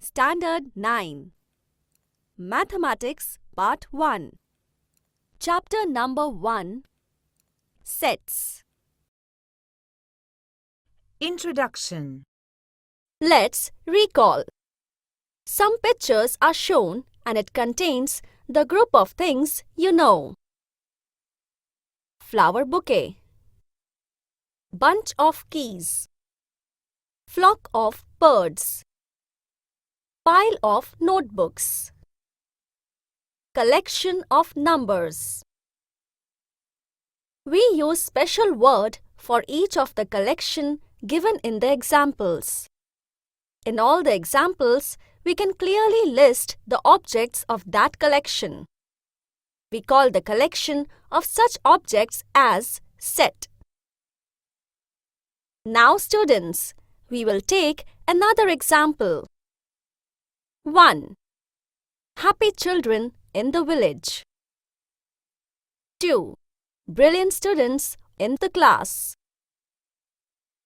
Standard 9 Mathematics Part 1 Chapter number 1 Sets. Introduction. Let's recall. Some pictures are shown and it contains the group of things you know. Flower bouquet, bunch of keys, flock of birds, pile of notebooks, collection of numbers. We use special word for each of the collection given in the examples. In all the examples, we can clearly list the objects of that collection. We call the collection of such objects as set. Now students, we will take another example. 1. Happy children in the village. 2. Brilliant students in the class.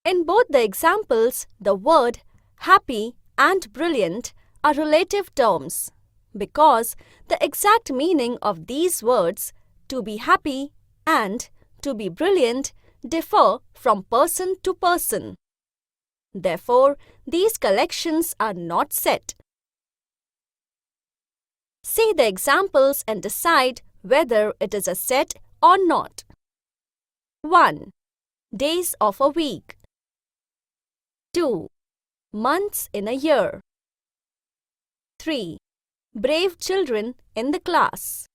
In both the examples, the word happy and brilliant are relative terms because the exact meaning of these words, to be happy and to be brilliant, differ from person to person. Therefore, these collections are not set. See the examples and decide whether it is a set or not. 1. Days of a week. 2. Months in a year. 3. Brave children in the class.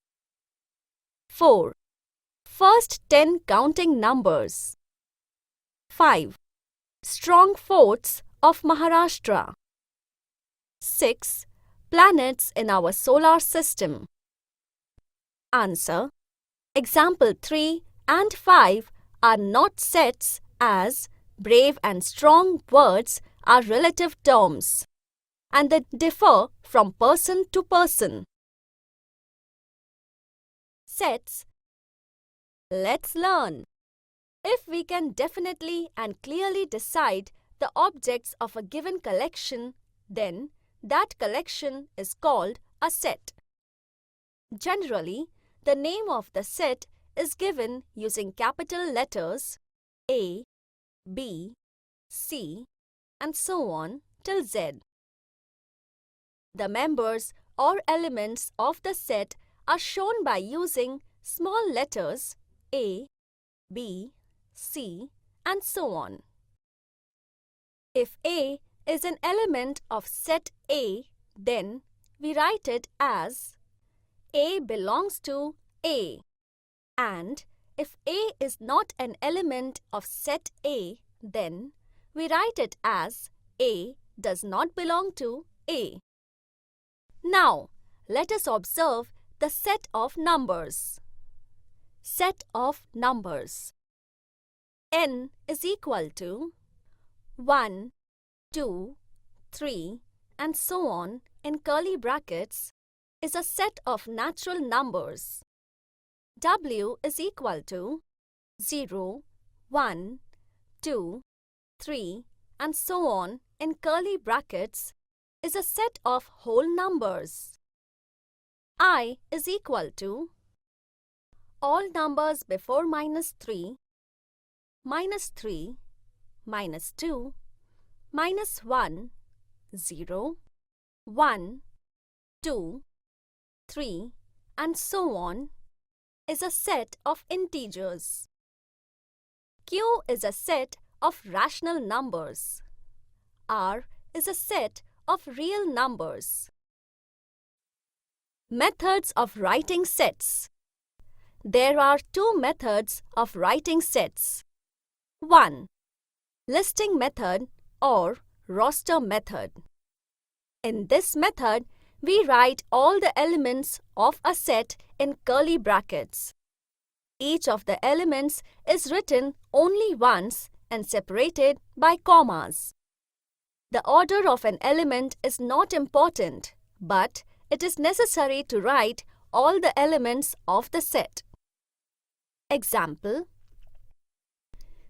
4. First 10 counting numbers. 5. Strong forts of Maharashtra. 6. Planets in our solar system. Answer. Example 3 and 5 are not sets as brave and strong words are relative terms and they differ from person to person. Sets. Let's learn. If we can definitely and clearly decide the objects of a given collection, then that collection is called a set. Generally, the name of the set is given using capital letters A, B, C, and so on till Z. The members or elements of the set are shown by using small letters A, B, C, and so on. If A is an element of set A, then we write it as A belongs to A. And if A is not an element of set A, then we write it as A does not belong to A. Now, let us observe the set of numbers. Set of numbers. N is equal to 1, 2, 3, and so on in curly brackets is a set of natural numbers. W is equal to 0, 1, 2, 3, and so on in curly brackets is a set of whole numbers. I is equal to all numbers before -3, -3, -2, -1, 0, 1, 2, 3, and so on is a set of integers. Q is a set of rational numbers. R is a set of real numbers. Methods of writing sets. There are two methods of writing sets. 1. Listing method or roster method. In this method, we write all the elements of a set in curly brackets. Each of the elements is written only once and separated by commas. The order of an element is not important, but it is necessary to write all the elements of the set. Example.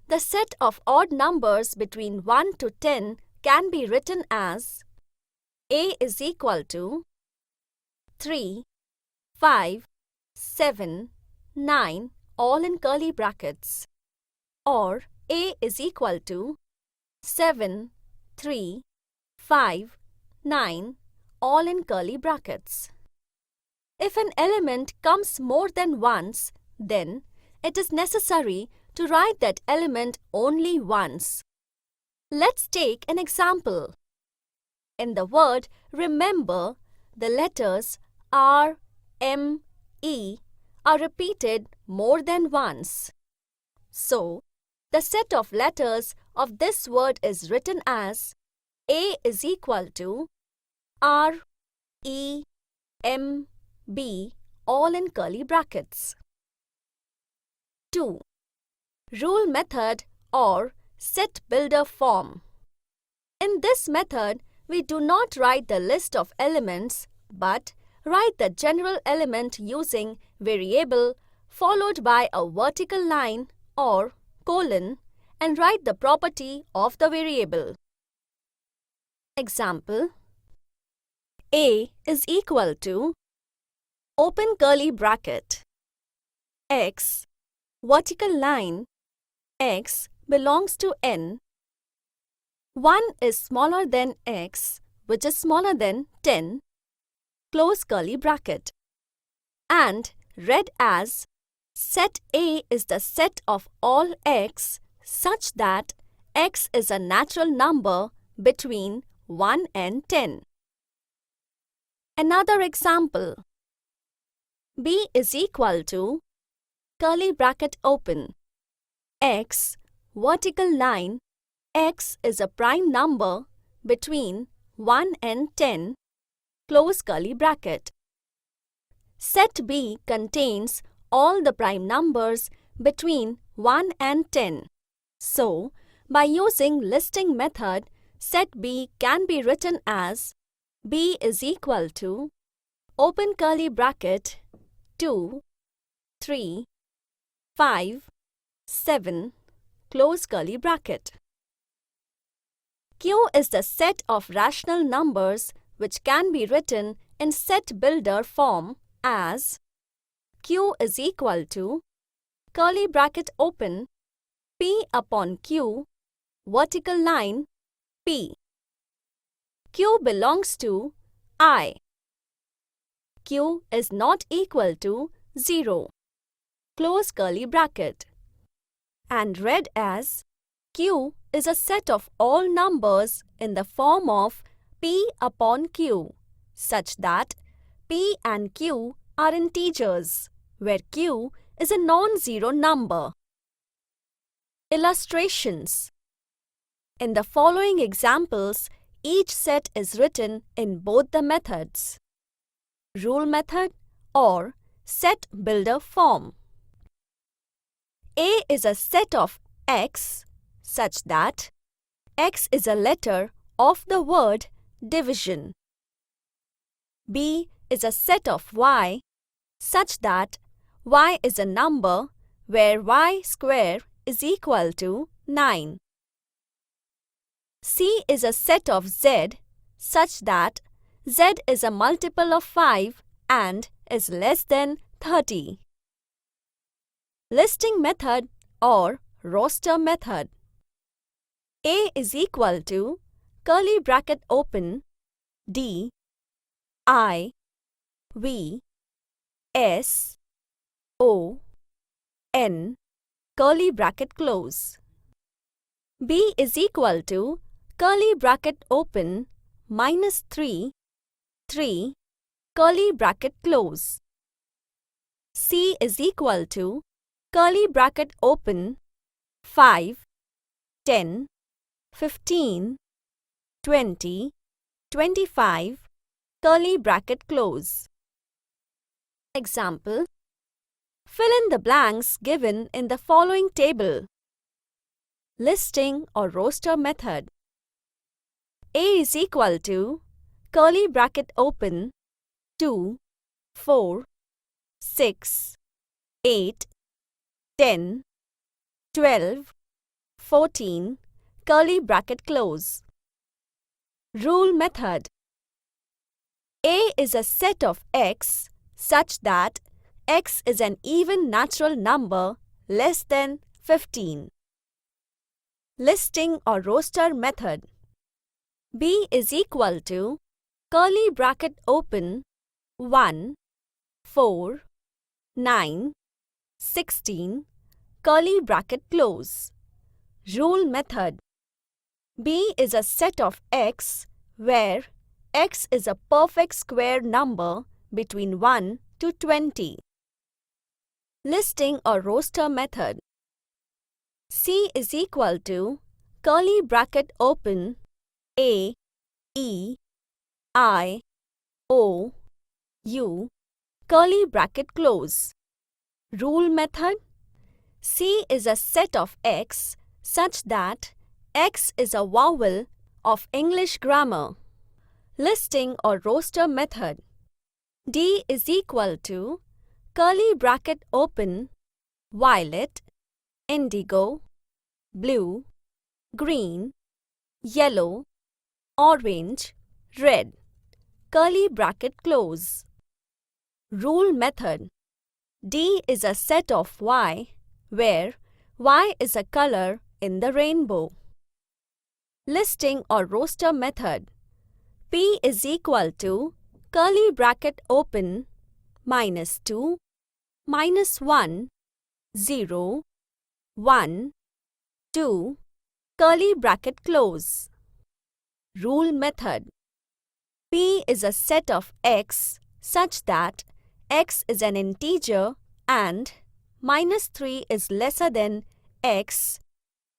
The set of odd numbers between 1 to 10 can be written as A is equal to 3, 5, 7, 9 all in curly brackets, or A is equal to 7, 3, 5, 9 all in curly brackets. If an element comes more than once, then it is necessary to write that element only once. Let's take an example. In the word remember, the letters R, M, E are repeated more than once. So, the set of letters of this word is written as A is equal to R, E, M, B all in curly brackets. 2. Rule method or set builder form. In this method, we do not write the list of elements but write the general element using variable followed by a vertical line or colon and write the property of the variable. Example: A is equal to open curly bracket x vertical line x belongs to n. 1 is smaller than x, which is smaller than 10, close curly bracket, and read as set A is the set of all x such that x is a natural number between 1 and 10. Another example: B is equal to curly bracket open x vertical line x is a prime number between 1 and 10, close curly bracket. Set B contains all the prime numbers between 1 and 10. So, by using listing method, set B can be written as B is equal to open curly bracket 2, 3, 5, 7, close curly bracket. Q is the set of rational numbers which can be written in set builder form as Q is equal to curly bracket open P upon Q vertical line P. Q belongs to I. Q is not equal to 0, close curly bracket, and read as Q is a set of all numbers in the form of P upon Q, such that P and Q are integers, where Q is a non-zero number. Illustrations. In the following examples, each set is written in both the methods: rule method or set builder form. A is a set of x such that x is a letter of the word division. B is a set of y such that y is a number where y square is equal to 9. C is a set of z such that z is a multiple of 5 and is less than 30. Listing method or roster method. A is equal to curly bracket open D, I, V, S, O, N, curly bracket close. B is equal to curly bracket open -3, 3, curly bracket close. C is equal to curly bracket open 5, 10, 15, 20, 25, curly bracket close. Example: fill in the blanks given in the following table. Listing or roster method. A is equal to curly bracket open 2, 4, 6, 8, 10, 12, 14, curly bracket close. Rule method. A is a set of x such that x is an even natural number less than 15. Listing or roster method. B is equal to curly bracket open 1, 4, 9, 16, curly bracket close. Rule method. B is a set of x where x is a perfect square number between 1 to 20. Listing or roster method. C is equal to curly bracket open A, E, I, O, U, curly bracket close. Rule method. C is a set of x such that x is a vowel of English grammar. Listing or roster method. D is equal to curly bracket open violet, indigo, blue, green, yellow, orange, red, curly bracket close. Rule method. D is a set of y where y is a color in the rainbow. Listing or roster method. P is equal to curly bracket open -2, -1, 0, 1, 2, curly bracket close. Rule method. P is a set of x such that x is an integer and -3 is lesser than x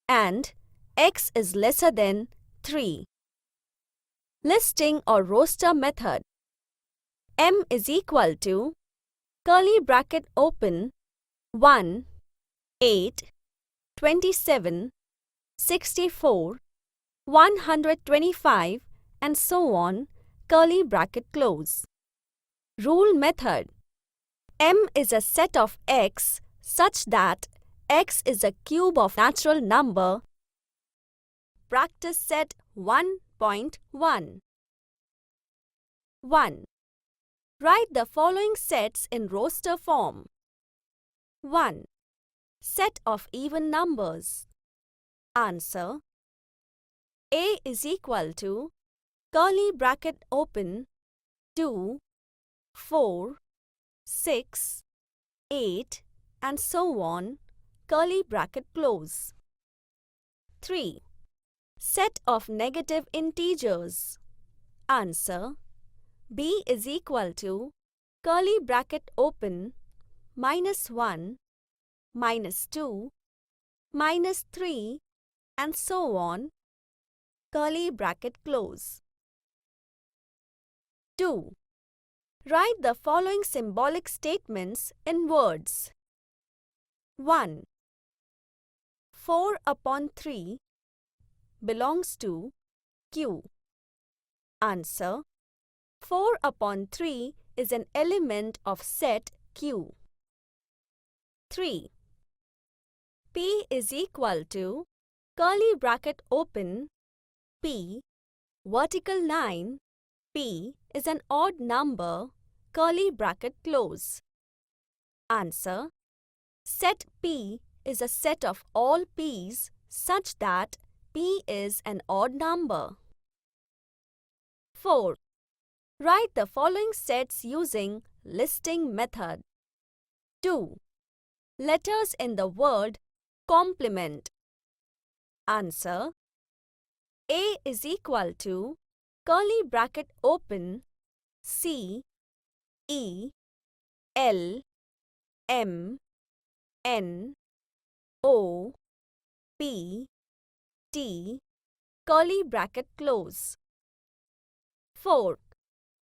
and x is lesser than 3. Listing or roster method. M is equal to curly bracket open 1, 8, 27, 64, 125 and so on, curly bracket close. Rule method. M is a set of x such that x is a cube of natural number. Practice set 1.1. 1. Write the following sets in roster form. 1. Set of even numbers. Answer. A is equal to curly bracket open 2, 4, 6, 8 and so on, curly bracket close. 3. Set of negative integers. Answer. B is equal to curly bracket open -1, -2, -3 and so on, curly bracket close. 2. Write the following symbolic statements in words. 1. 4/3 belongs to Q. Answer. 4/3 is an element of set Q. 3. P is equal to curly bracket open P, vertical 9, P is an odd number, curly bracket close. Answer. Set P is a set of all P's such that P is an odd number. 4. Write the following sets using listing method. 2. Letters in the word complement. Answer. A is equal to curly bracket open C, E, L, M, N, O, P, T, curly bracket close. 4.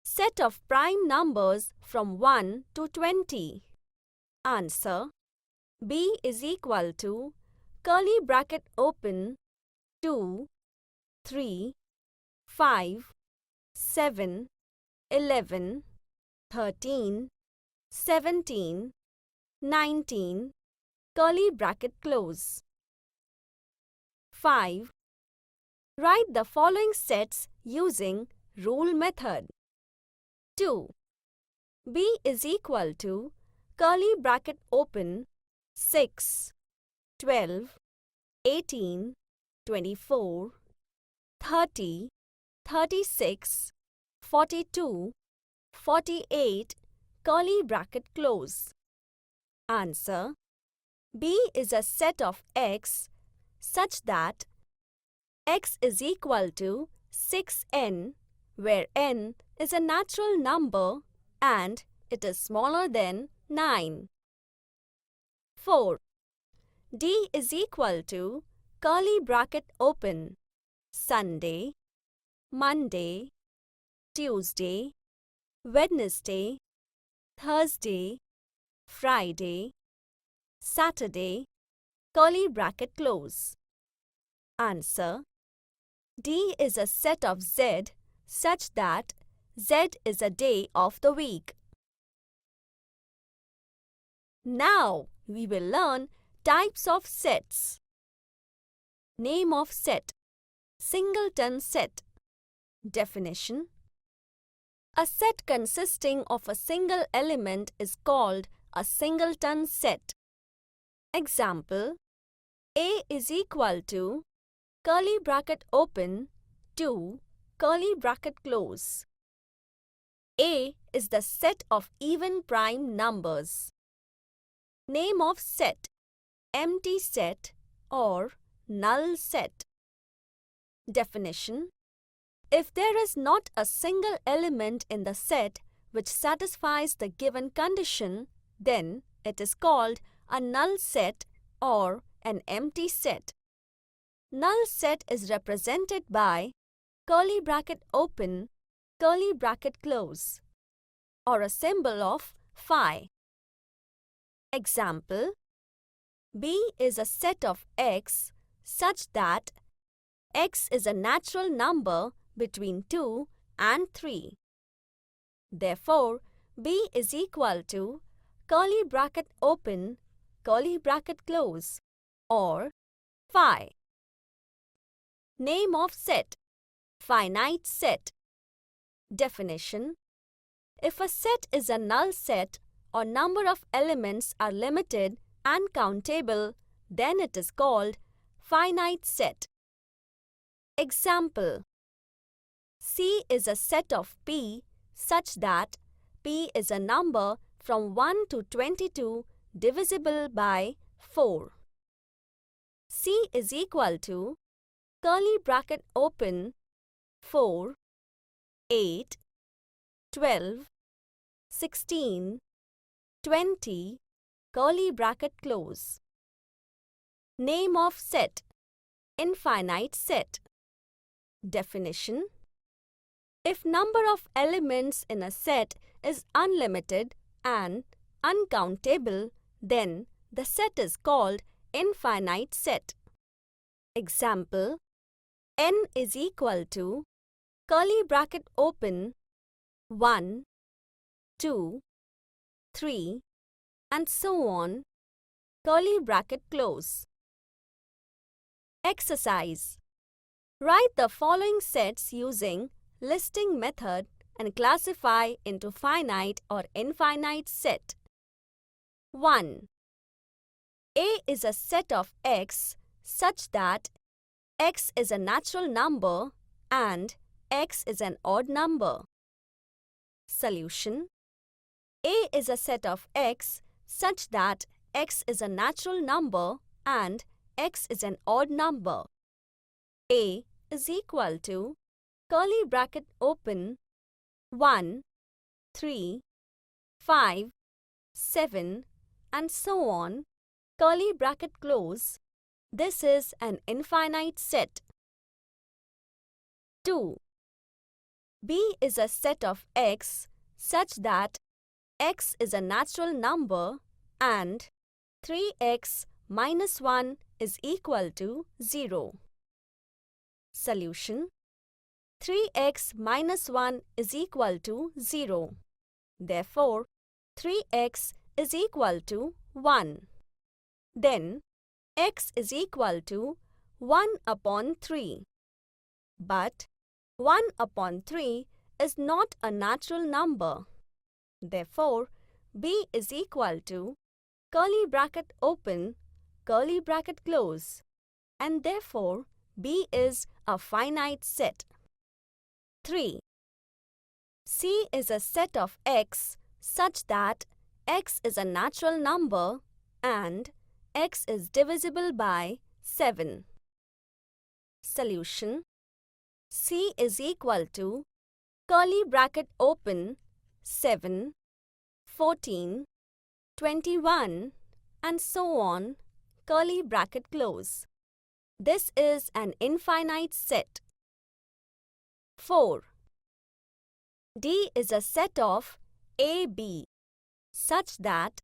Set of prime numbers from 1 to 20. Answer. B is equal to curly bracket open 2, 3, 5, 7, 11, 13, 17, 19, curly bracket close. 5. Write the following sets using rule method. 2. B is equal to curly bracket open 6, 12, 18, 24, 30, 36, 42, 48, curly bracket close. Answer: B is a set of x such that x is equal to 6n, where n is a natural number and it is smaller than 9. 4. D is equal to curly bracket open Sunday, Monday, Tuesday, Wednesday, Thursday, Friday, Saturday, curly bracket close. Answer: D is a set of Z such that Z is a day of the week. Now we will learn types of sets. Name of set: singleton set. Definition: a set consisting of a single element is called a singleton set. Example: A is equal to curly bracket open 2 curly bracket close. A is the set of even prime numbers. Name of set: empty set or null set. Definition: if there is not a single element in the set which satisfies the given condition, then it is called a null set or an empty set. Null set is represented by curly bracket open, curly bracket close, or a symbol of phi. Example: B is a set of x such that x is a natural number between 2 and 3. Therefore, B is equal to curly bracket open, curly bracket close, or phi. Name of set: finite set. Definition: if a set is a null set or number of elements are limited and countable, then it is called finite set. Example: C is a set of P such that P is a number from 1 to 22 divisible by 4. C is equal to curly bracket open 4, 8, 12, 16, 20, curly bracket close. Name of set: infinite set. Definition: if number of elements in a set is unlimited and uncountable, then the set is called infinite set. Example: n is equal to curly bracket open 1, 2, 3, and so on, curly bracket close. Exercise: write the following sets using listing method and classify into finite or infinite set. 1. A is a set of x such that x is a natural number and x is an odd number. Solution: A is a set of x such that x is a natural number and x is an odd number. A is equal to curly bracket open 1, 3, 5, 7, and so on, curly bracket close. This is an infinite set. 2. B is a set of x such that x is a natural number and 3x minus 1 is equal to 0. Solution: 3x minus 1 is equal to 0. Therefore, 3x is equal to 1. Then, x is equal to 1 upon 3. But 1 upon 3 is not a natural number. Therefore, B is equal to curly bracket open, curly bracket close, and therefore B is a finite set. 3. C is a set of X such that X is a natural number and X is divisible by 7. Solution: C is equal to curly bracket open 7, 14, 21 and so on, curly bracket close. This is an infinite set. 4. D is a set of AB such that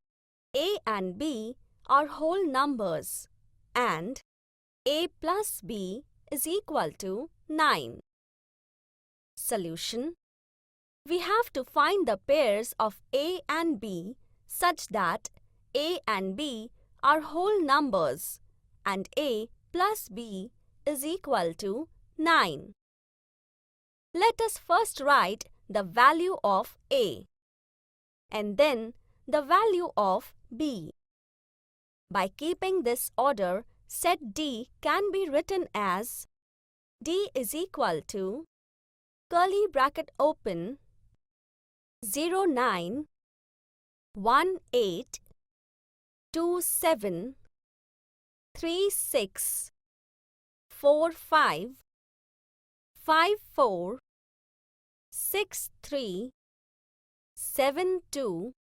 A and B are whole numbers and A plus B is equal to 9. Solution: we have to find the pairs of A and B such that A and B are whole numbers and A plus B is equal to 9. Let us first write the value of A and then the value of B. By keeping this order, set D can be written as D is equal to curly bracket open 09 18 27 36 45 54 63 72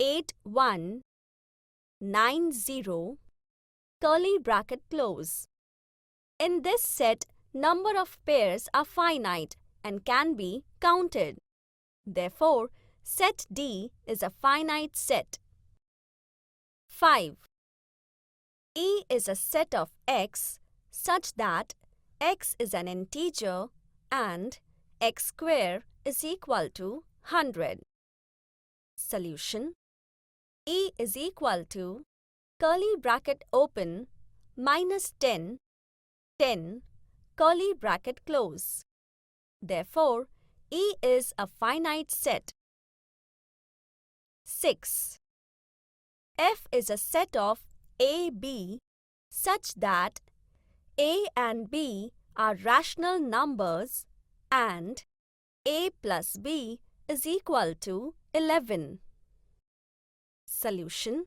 81 90 curly bracket close. In this set, number of pairs are finite and can be counted. Therefore, set D is a finite set. 5. E is a set of X such that X is an integer and X square is equal to 100. Solution: E is equal to curly bracket open minus 10, 10, curly bracket close. Therefore, E is a finite set. 6. F is a set of AB such that A and B are rational numbers and A plus B is equal to 11. Solution: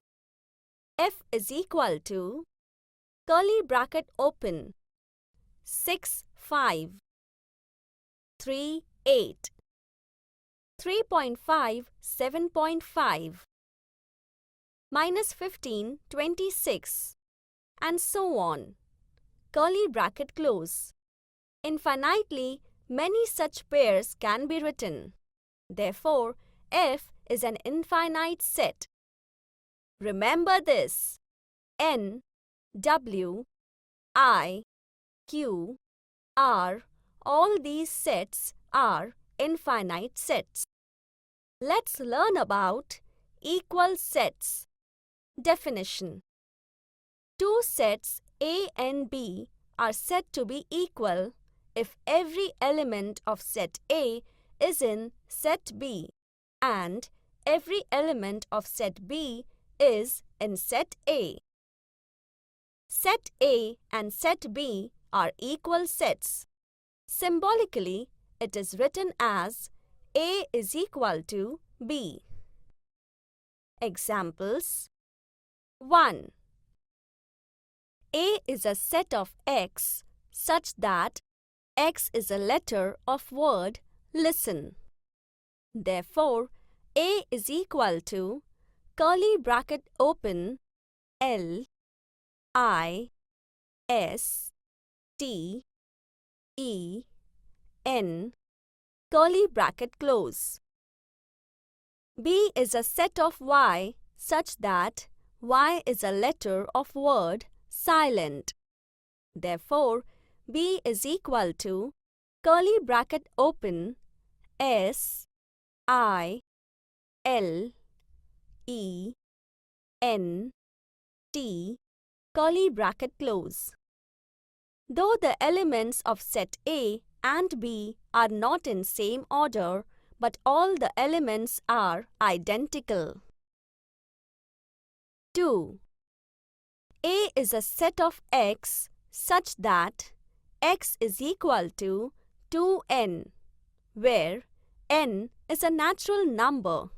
F is equal to curly bracket open 6, 5, 3, 8, 3.5, 7.5, minus 15, 26, and so on, curly bracket close. Infinitely many such pairs can be written. Therefore, F is an infinite set. Remember this: N, W, I, Q, R, all these sets are infinite sets. Let's learn about equal sets. Definition: two sets A and B are said to be equal if every element of set A is in set B and every element of set B is in set A. Set A and set B are equal sets. Symbolically, it is written as A is equal to B. Examples: 1. A is a set of X such that X is a letter of word listen. Therefore, A is equal to curly bracket open L, I, S, T, E, N, curly bracket close. B is a set of Y such that Y is a letter of word silent. Therefore, B is equal to curly bracket open S, I, L, E, N, T, curly bracket close. Though the elements of set A and B are not in same order, but all the elements are identical. 2. A is a set of X such that X is equal to 2n, where n is a natural number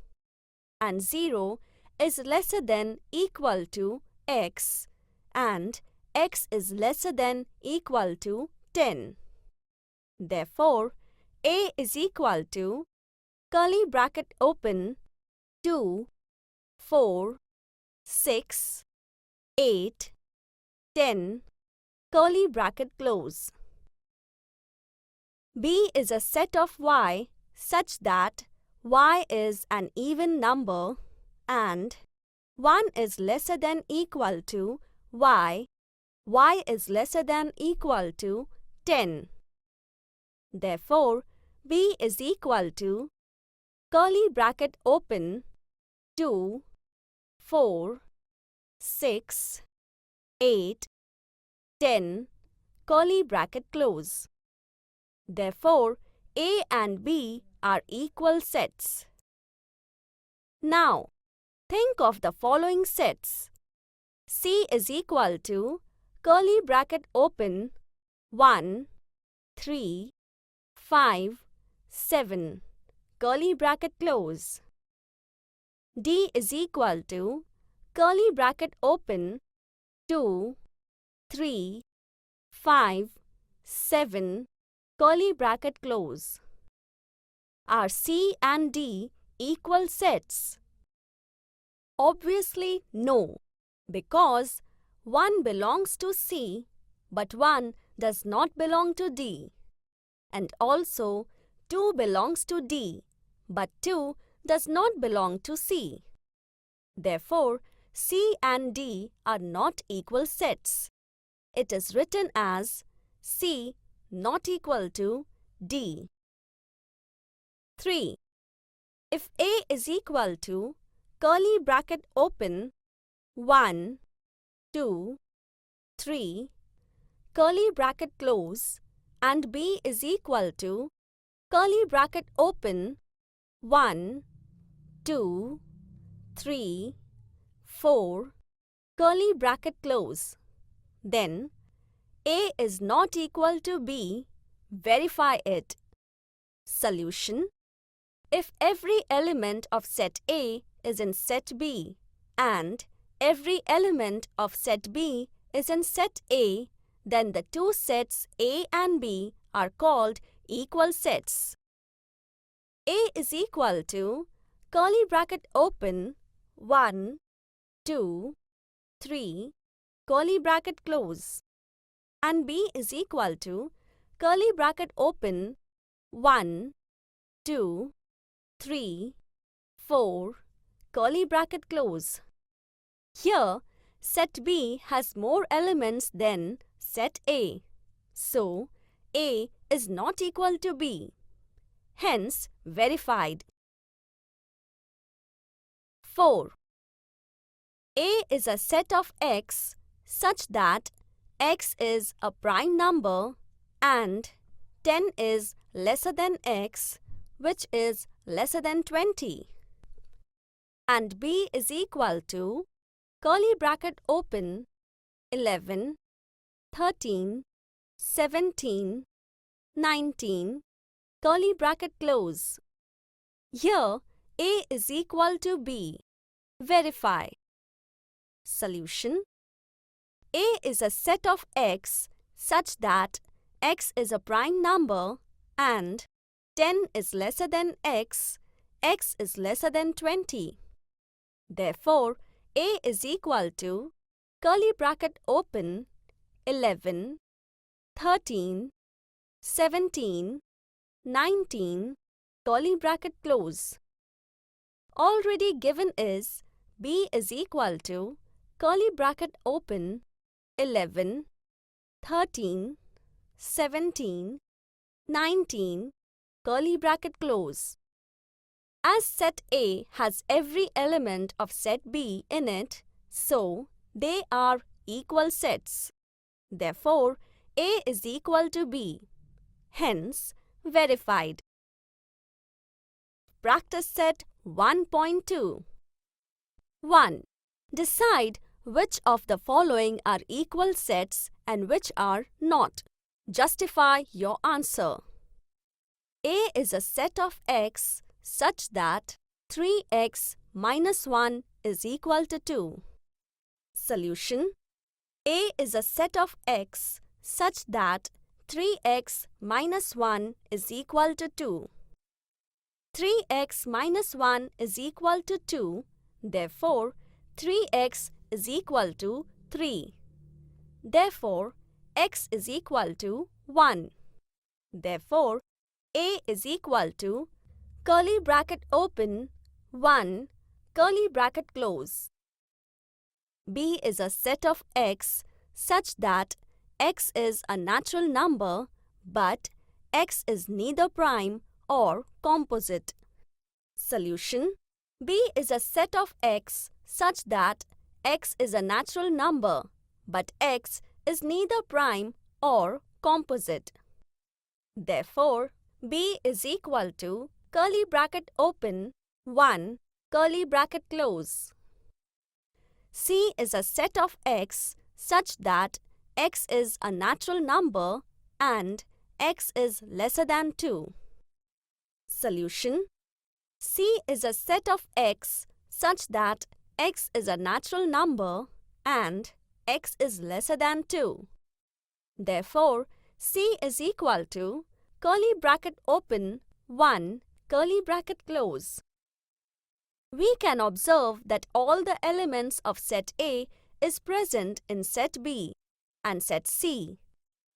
and 0 is lesser than equal to X and X is lesser than equal to 10. Therefore, A is equal to curly bracket open 2, 4, 6, 8, 10, curly bracket close. B is a set of Y such that Y is an even number and 1 is lesser than equal to Y, Y is lesser than equal to 10. Therefore, B is equal to curly bracket open 2, 4, 6, 8, 10, curly bracket close. Therefore, A and B are equal sets. Now, think of the following sets. C is equal to curly bracket open 1, 3, 5, 7, curly bracket close. D is equal to curly bracket open 2, 3, 5, 7, curly bracket close. Are C and D equal sets? Obviously no, because one belongs to C but one does not belong to D. And also 2 belongs to D but 2 does not belong to C. Therefore, C and D are not equal sets. It is written as C not equal to D. 3. If A is equal to curly bracket open 1, 2, 3, curly bracket close and B is equal to curly bracket open 1, 2, 3, 4, curly bracket close, then A is not equal to B, verify it. Solution: if every element of set A is in set B and every element of set B is in set A, then the two sets A and B are called equal sets. A is equal to curly bracket open 1, 2, 3, curly bracket close, and B is equal to curly bracket open 1, 2, 3, 4, curly bracket close. Here, set B has more elements than set A, so A is not equal to B. Hence, verified. 4. A is a set of X such that X is a prime number and 10 is lesser than X, which is lesser than 20. And B is equal to curly bracket open 11, 13, 17, 19, curly bracket close. Here, A is equal to B. Verify. Solution: A is a set of X such that X is a prime number and 10 is lesser than X, X is lesser than 20. Therefore, A is equal to curly bracket open 11, 13, 17, 19, curly bracket close. Already given is B is equal to curly bracket open 11, 13, 17, 19, curly bracket close. As set A has every element of set B in it, so they are equal sets. Therefore, A is equal to B. hence verified. Practice set 1.2. 1. Decide which of the following are equal sets and which are not. Justify your answer. A is a set of x such that 3x minus 1 is equal to 2. Solution. A is a set of x such that 3x minus 1 is equal to 2. 3x minus 1 is equal to 2, therefore 3x is equal to 3. Therefore, x is equal to 1. Therefore, A is equal to curly bracket open 1 curly bracket close. B is a set of x such that x is a natural number but x is neither prime or composite. Solution. B is a set of x such that x is a natural number but x is neither prime or composite. Therefore, B is equal to curly bracket open 1 curly bracket close. C is a set of x such that x is a natural number and x is lesser than 2. Solution. C is a set of x such that x is a natural number and x is lesser than 2. Therefore, C is equal to curly bracket open 1 curly bracket close. We can observe that all the elements of set A is present in set B and set C,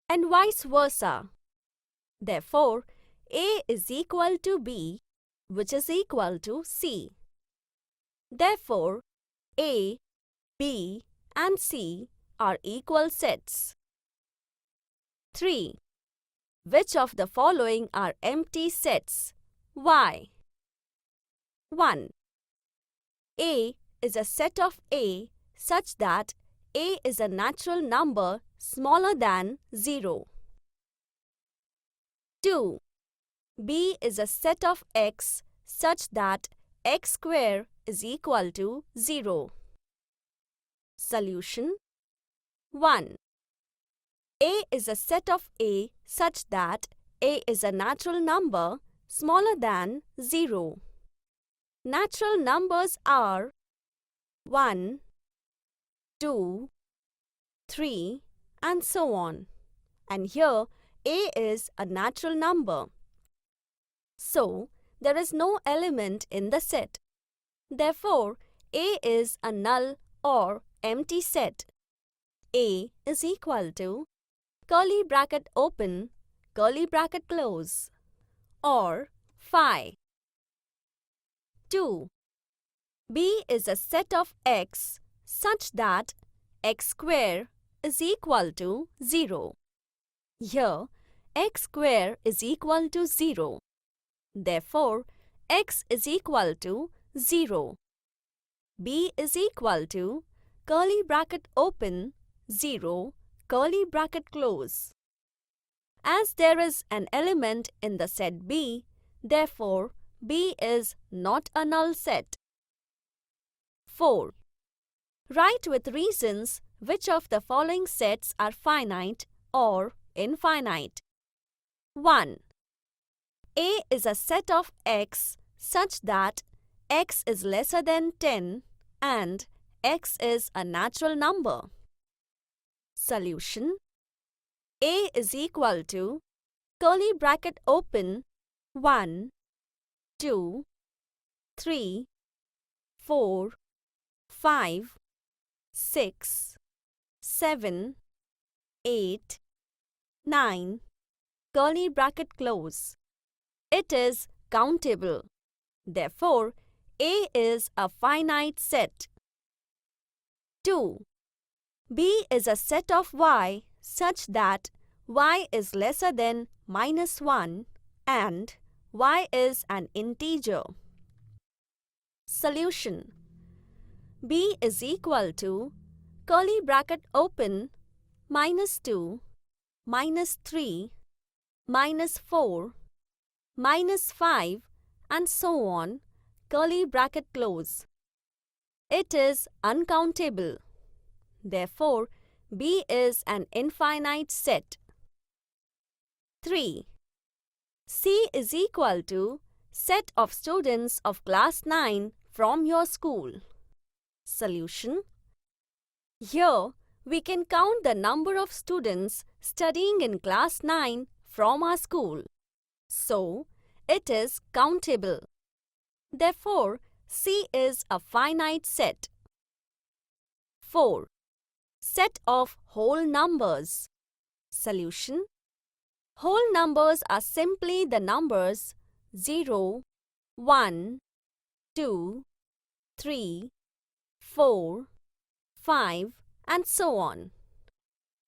and vice versa. Therefore, A is equal to B, which is equal to C. Therefore, A, B, and C are equal sets. 3. Which of the following are empty sets? Why? 1. A is a set of A such that A is a natural number smaller than 0. 2. B is a set of x such that x square is equal to 0. Solution. 1. A is a set of A such that A is a natural number smaller than 0. Natural numbers are 1, 2, 3, and so on. And here A is a natural number. So, there is no element in the set. Therefore, A is a null or empty set. A is equal to curly bracket open, curly bracket close, or phi. 2. B is a set of x such that x square is equal to 0. Here, x square is equal to 0. Therefore, x is equal to 0. B is equal to curly bracket open 0 curly bracket close. As there is an element in the set B, therefore B is not a null set. 4. Write with reasons which of the following sets are finite or infinite. 1. A is a set of x such that x is lesser than 10 and x is a natural number. Solution. A is equal to curly bracket open 1, 2, 3, 4, 5, 6, 7, 8, 9, curly bracket close. It is countable. Therefore, A is a finite set. 2. B is a set of y such that y is lesser than -1 and y is an integer. Solution. B is equal to curly bracket open -2, -3, -4, -5 and so on, curly bracket close. It is uncountable. Therefore, B is an infinite set. 3. C is equal to set of students of class 9 from your school. Solution. Here, we can count the number of students studying in class 9 from our school. So, it is countable. Therefore, C is a finite set. 4. Set of whole numbers. Solution. Whole numbers are simply the numbers 0, 1, 2, 3, 4, 5 and so on.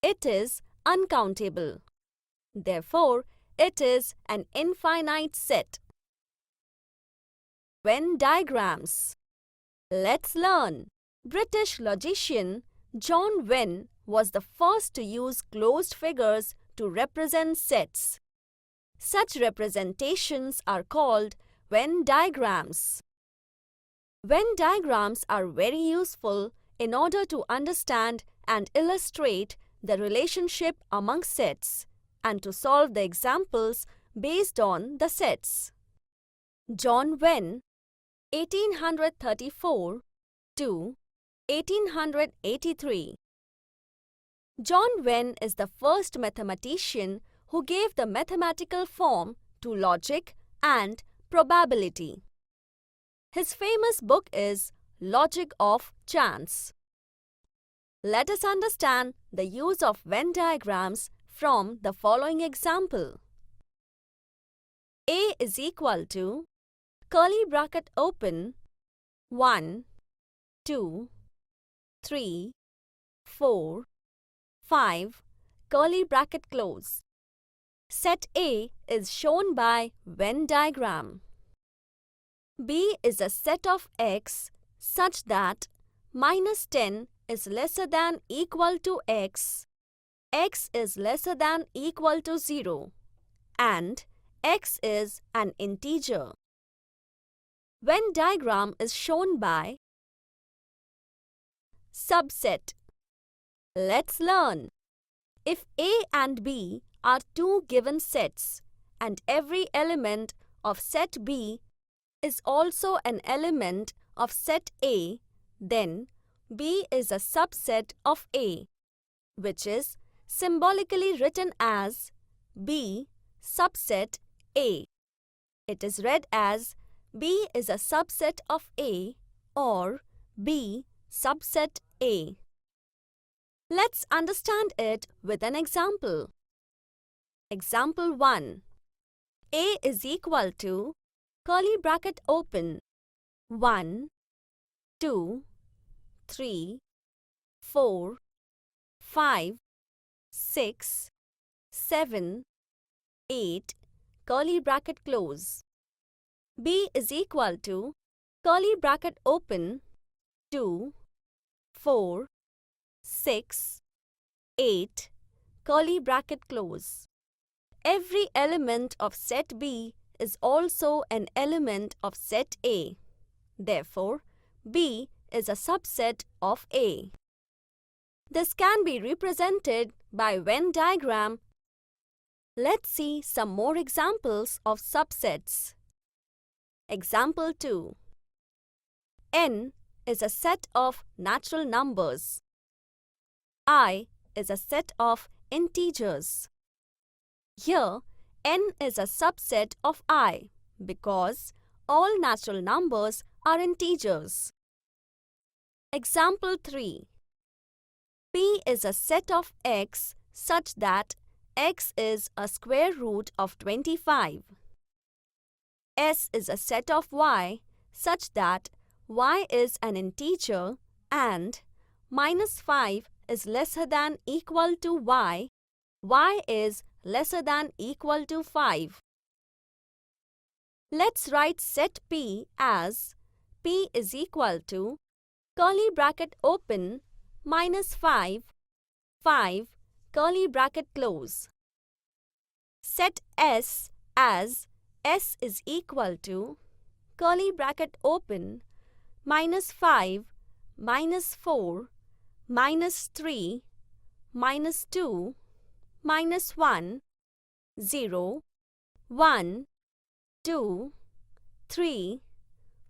It is uncountable. Therefore, it is an infinite set. Venn diagrams. Let's learn. British logician John Venn was the first to use closed figures to represent sets. Such representations are called Venn diagrams. Venn diagrams are very useful in order to understand and illustrate the relationship among sets and to solve the examples based on the sets. John Venn, 1834 to 1883. John Venn is the first mathematician who gave the mathematical form to logic and probability. His famous book is Logic of Chance. Let us understand the use of Venn diagrams from the following example. A is equal to curly bracket open 1, 2, 3, 4, 5, curly bracket close. Set A is shown by Venn diagram. B is a set of X such that -10 is lesser than equal to X, X is lesser than equal to 0, and X is an integer. Venn diagram is shown by subset. Let's learn. If A and B are two given sets and every element of set B is also an element of set A, then B is a subset of A, which is symbolically written as B subset A. It is read as B is a subset of A or B subset A. Let's understand it with an example. Example 1. A is equal to curly bracket open 1, 2, 3, 4, 5, 6, 7, 8, curly bracket close. B is equal to curly bracket open 2, 4, 6, 8, curly bracket close. Every element of set B is also an element of set A. Therefore, B is a subset of A. This can be represented by Venn diagram. Let's see some more examples of subsets. Example 2. N is a set of natural numbers. I is a set of integers. Here, N is a subset of I because all natural numbers are integers. Example 3. P is a set of X such that X is a square root of 25. S is a set of Y such that Y is an integer and -5 is lesser than equal to Y, Y is lesser than equal to 5. Let's write set P as P is equal to curly bracket open -5, 5, curly bracket close. Set S as S is equal to curly bracket open -5, -4, -3, -2, -1, 0, 1, 2, 3,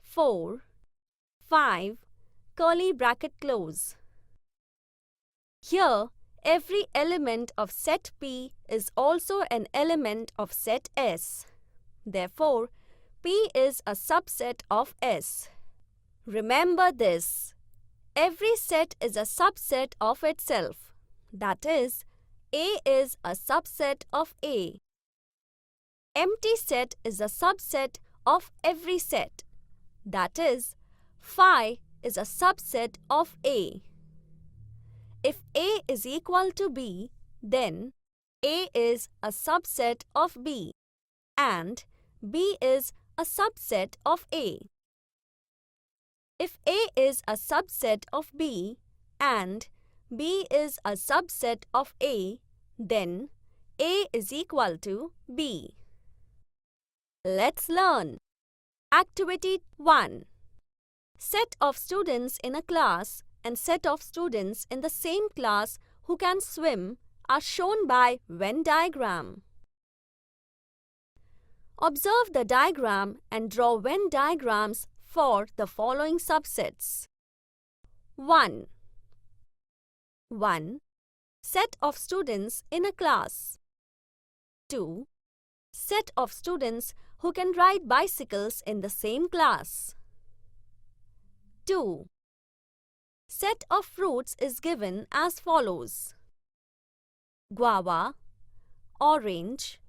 4, 5, curly bracket close. Here, every element of set P is also an element of set S. Therefore, P is a subset of S. Remember this. Every set is a subset of itself. That is, A is a subset of A. Empty set is a subset of every set. That is, phi is a subset of A. If A is equal to B, then A is a subset of B and B is a subset of A. If A is a subset of B and B is a subset of A, then A is equal to B. Let's learn. Activity 1. Set of students in a class and set of students in the same class who can swim are shown by Venn diagram. Observe the diagram and draw Venn diagrams for the following subsets. 1. 1. Set of students in a class. 2. Set of students who can ride bicycles in the same class. 2. Set of fruits is given as follows: guava, orange,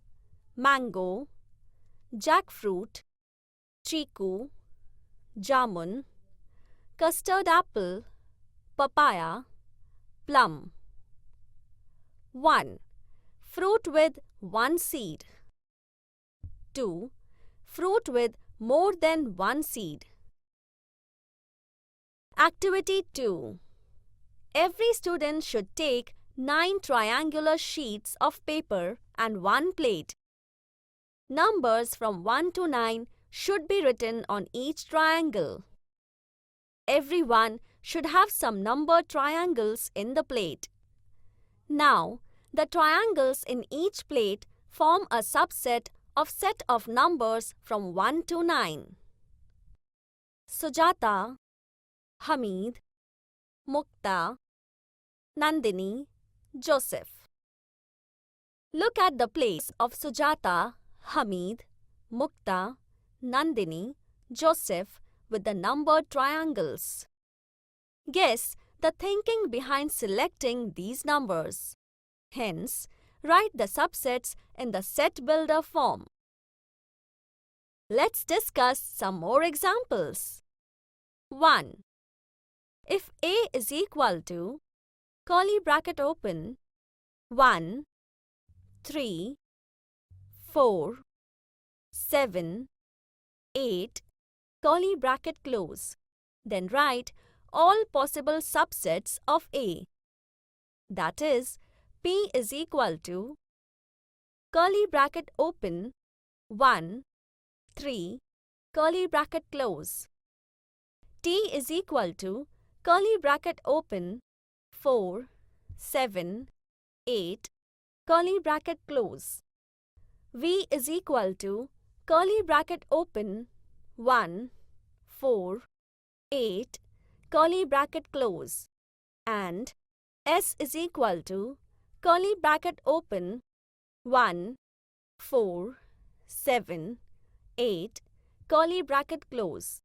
mango, jackfruit, chiku, jamun, custard apple, papaya, plum. 1. Fruit with one seed. 2. Fruit with more than one seed. Activity 2. Every student should take 9 triangular sheets of paper and 1 plate. Numbers from 1 to 9 should be written on each triangle. Everyone should have some numbered triangles in the plate. Now, the triangles in each plate form a subset of set of numbers from 1 to 9. Sujata, Hamid, Mukta, Nandini, Joseph. Look at the plates of Sujata, Hamid, Mukta, Nandini, Joseph with the numbered triangles. Guess the thinking behind selecting these numbers. Hence, write the subsets in the set builder form. Let's discuss some more examples. 1. If A is equal to curly bracket open 1, 3, 4, 7, 8, curly bracket close, then write all possible subsets of A. That is, P is equal to curly bracket open 1, 3, curly bracket close. T is equal to curly bracket open 4, 7, 8, curly bracket close. V is equal to curly bracket open 1, 4, 8, curly bracket close, and S is equal to curly bracket open 1, 4, 7, 8, curly bracket close.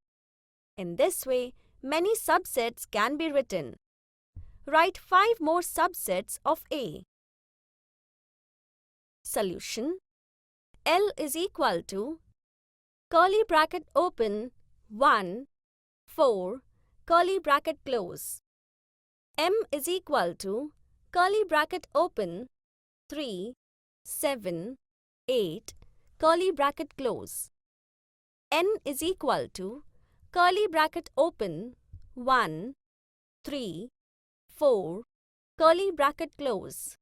In this way, many subsets can be written. Write 5 more subsets of A. Solution: L is equal to curly bracket open 1, 4, curly bracket close. M is equal to curly bracket open 3, 7, 8, curly bracket close. N is equal to curly bracket open 1, 3, 4, curly bracket close.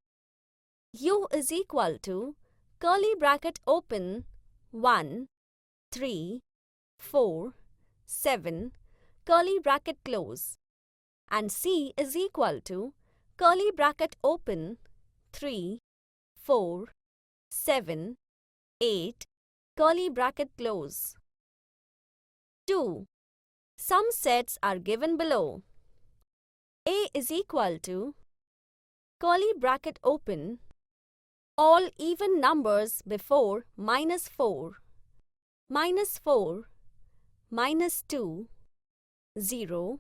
U is equal to curly bracket open, 1, 3, 4, 7, curly bracket close. And C is equal to curly bracket open, 3, 4, 7, 8, curly bracket close. 2. Some sets are given below. A is equal to curly bracket open, all even numbers before -4, -4, -2, 0,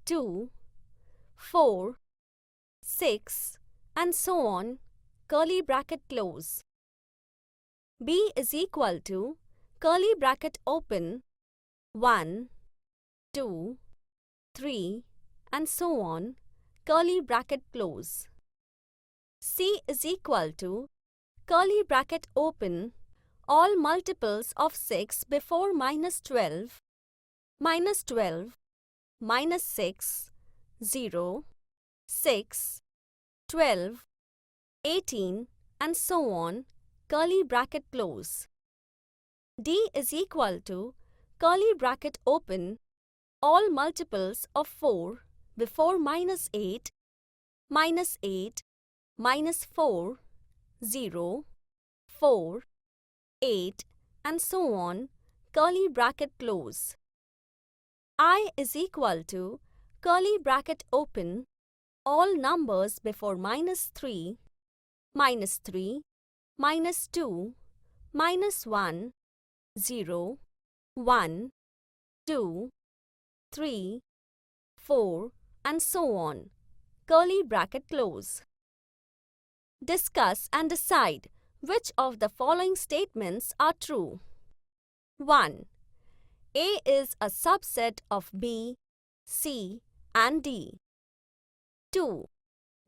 2, 4, 6, and so on, curly bracket close. B is equal to curly bracket open, 1, 2, 3, and so on, curly bracket close. C is equal to curly bracket open, all multiples of 6 before -12, -12, -6, 0, 6, 12, 18, and so on, curly bracket close. D is equal to curly bracket open, all multiples of 4 before -8, -8, -4, 0, 4, 8, and so on, curly bracket close. I is equal to curly bracket open, all numbers before -3, -3, -2, -1, 0, 1, 2, 3, 4, and so on, curly bracket close. Discuss and decide which of the following statements are true. 1. A is a subset of B, C, and D. 2.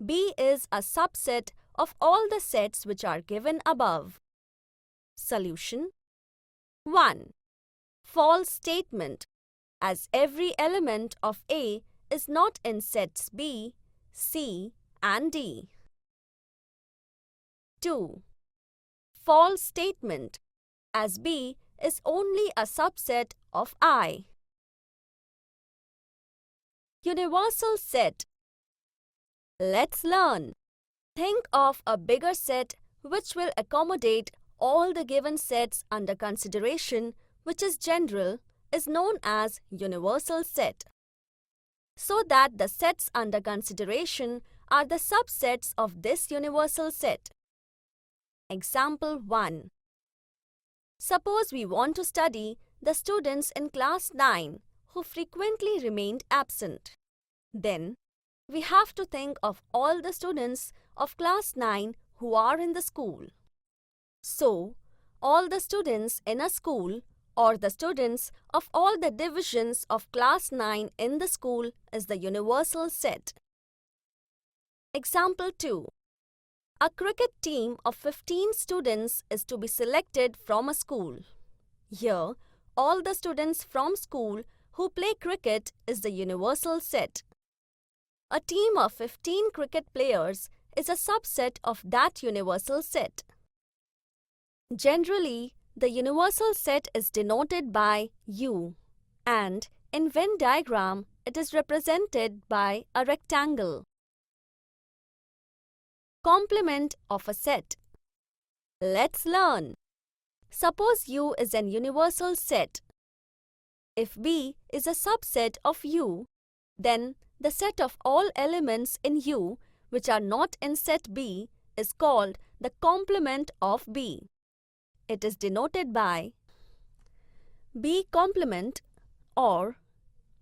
B is a subset of all the sets which are given above. Solution. 1. False statement, as every element of A is not in sets B, C, and D. 2. False statement, as B is only a subset of I. Universal set. Let's learn. Think of a bigger set which will accommodate all the given sets under consideration, which is general, is known as universal set. So that the sets under consideration are the subsets of this universal set. Example 1. Suppose we want to study the students in class 9 who frequently remained absent. Then, we have to think of all the students of class 9 who are in the school. So, all the students in a school or the students of all the divisions of class 9 in the school is the universal set. Example 2. A cricket team of 15 students is to be selected from a school. Here, all the students from school who play cricket is the universal set. A team of 15 cricket players is a subset of that universal set. Generally, the universal set is denoted by U, and in Venn diagram, it is represented by a rectangle. Complement of a set. Let's learn. Suppose U is an universal set. If B is a subset of U, then the set of all elements in U which are not in set B is called the complement of B. It is denoted by B complement or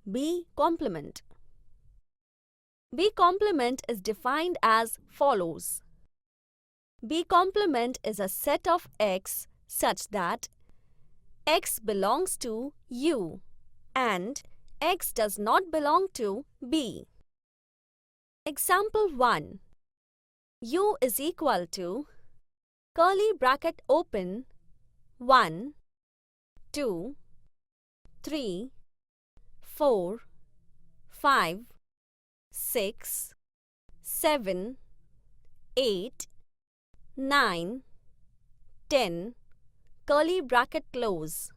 B complement. B complement is defined as follows. B complement is a set of X such that X belongs to U and X does not belong to B. Example 1. U is equal to curly bracket open 1, 2, 3, 4, 5, 6, 7, 8, 9, 10, curly bracket close.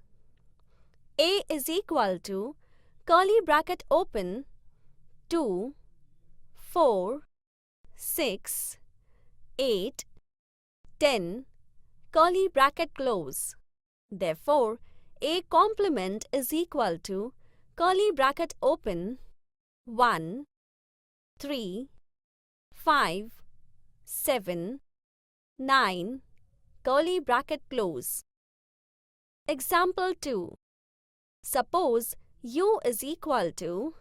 A is equal to, curly bracket open, 2, 4, 6, 8, 10, curly bracket close. Therefore, A complement is equal to, curly bracket open, 1, 3, 5, 7, 9, curly bracket close. Example 2. Suppose U is equal to,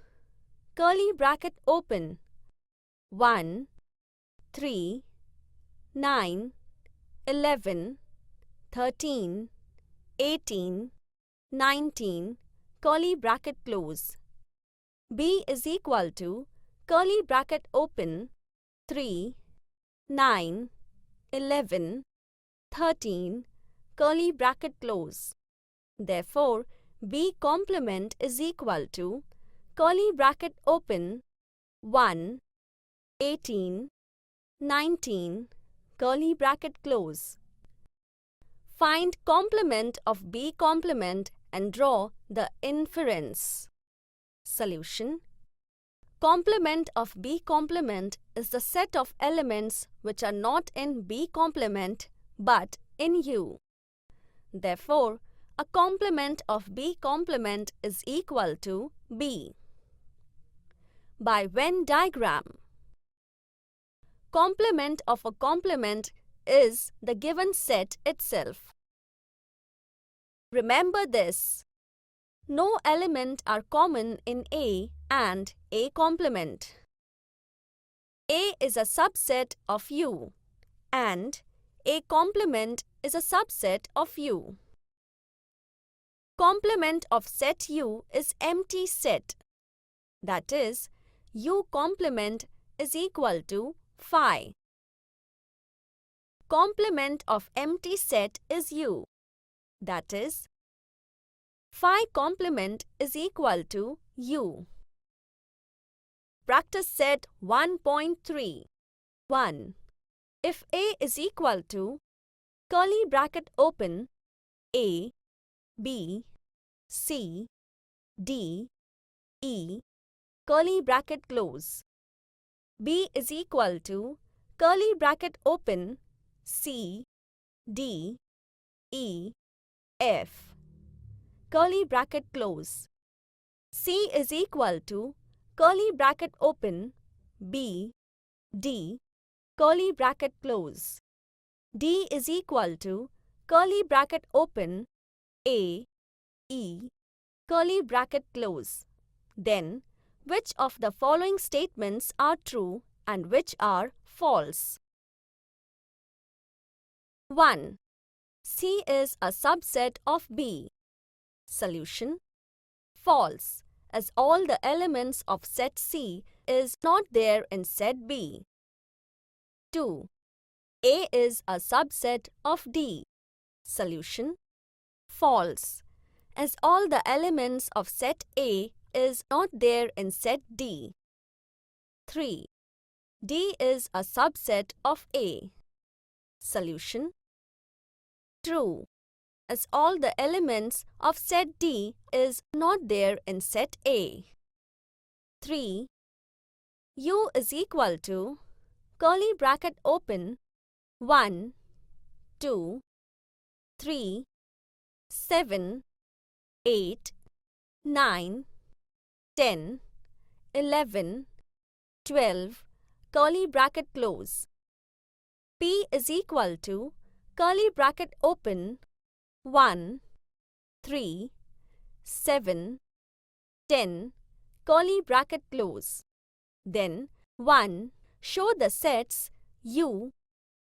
curly bracket open, 1, 3, 9, 11, 13, 18, 19, curly bracket close. B is equal to, curly bracket open, 3, 9, 11, 13, curly bracket close. Therefore, B complement is equal to, curly bracket open, 1, 18, 19, curly bracket close. Find complement of B complement and draw the inference. Solution. Complement of B complement is the set of elements which are not in B complement but in U. Therefore, a complement of B complement is equal to B. By Venn diagram. Complement of a complement is the given set itself. Remember this. No element are common in A and A complement. A is a subset of U and A complement is a subset of U. Complement of set U is empty set. That is, U complement is equal to phi. Complement of empty set is U. That is, phi complement is equal to U. Practice set 1.3. 1. If A is equal to, curly bracket open, A, B, C, D, E, curly bracket close. B is equal to, curly bracket open, C, D, E, F, curly bracket close. C is equal to, curly bracket open, B, D, curly bracket close. D is equal to, curly bracket open, A, E, curly bracket close. Then, which of the following statements are true and which are false? 1. C is a subset of B. Solution. False, as all the elements of set C is not there in set B. 2. A is a subset of D. Solution. False, as all the elements of set A is not there in set D. 3. D is a subset of A. Solution. True, as all the elements of set D is not there in set A. 3. U is equal to, curly bracket open, 1, 2, 3, 7, 8, 9, 10, 11, 12, curly bracket close. P is equal to, curly bracket open, 1, 3, 7, 10, curly bracket close. Then, 1. Show the sets U,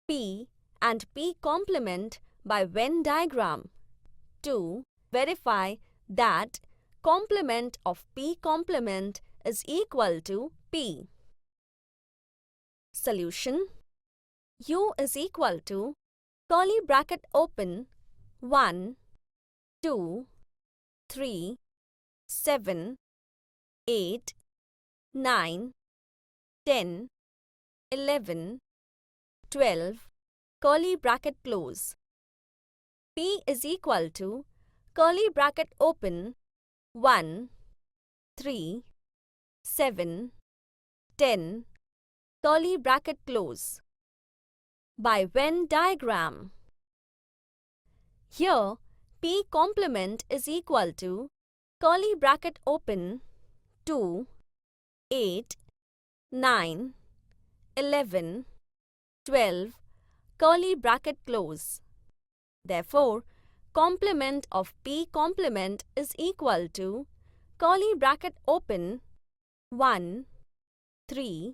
P and P complement by Venn diagram. 2. Verify that complement of P complement is equal to P. Solution. U is equal to, curly bracket open, 1, 2, 3, 7, 8, 9, 10, 11, 12, curly bracket close. P is equal to curly bracket open 1, 3, 7, 10, curly bracket close. By Venn diagram. Here, P complement is equal to curly bracket open 2, 8, 9, 11, 12, curly bracket close. Therefore, complement of P complement is equal to curly bracket open 1, 3,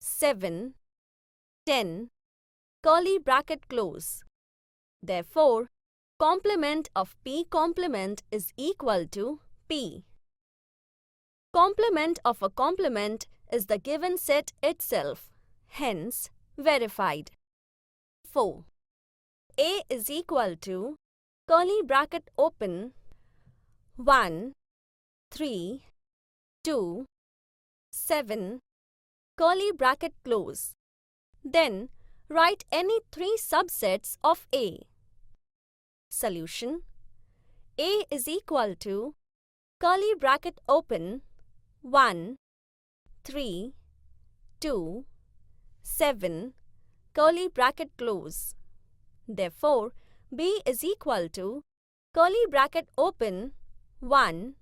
7, 10, curly bracket close. Therefore, complement of P complement is equal to P. Complement of a complement is the given set itself, hence verified. 4. A is equal to curly bracket open 1, 3, 2, 7, curly bracket close. Then write any 3 subsets of A. Solution: A is equal to curly bracket open 1, 3, 2, 7, curly bracket close. Therefore, B is equal to curly bracket open 1,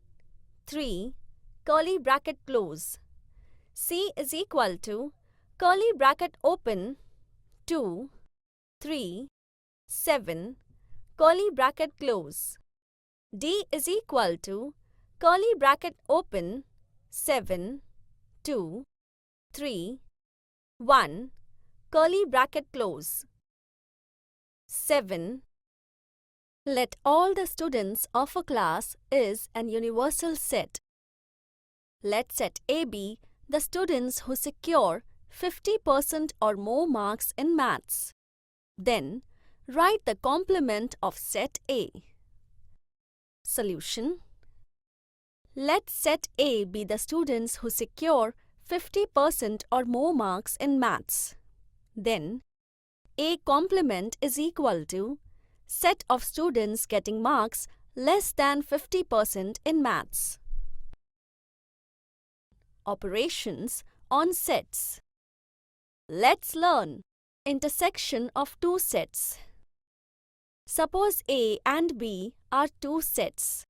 3, curly bracket close. C is equal to curly bracket open 2, 3, 7, curly bracket close. D is equal to curly bracket open 7, 2, 3, 1, curly bracket close. 7. Let all the students of a class is an universal set. Let set A be the students who secure 50% or more marks in maths. Then, write the complement of set A. Solution: let set A be the students who secure 50% or more marks in maths. Then, A complement is equal to set of students getting marks less than 50% in maths. Operations on sets. Let's learn intersection of two sets. Suppose A and B are two sets.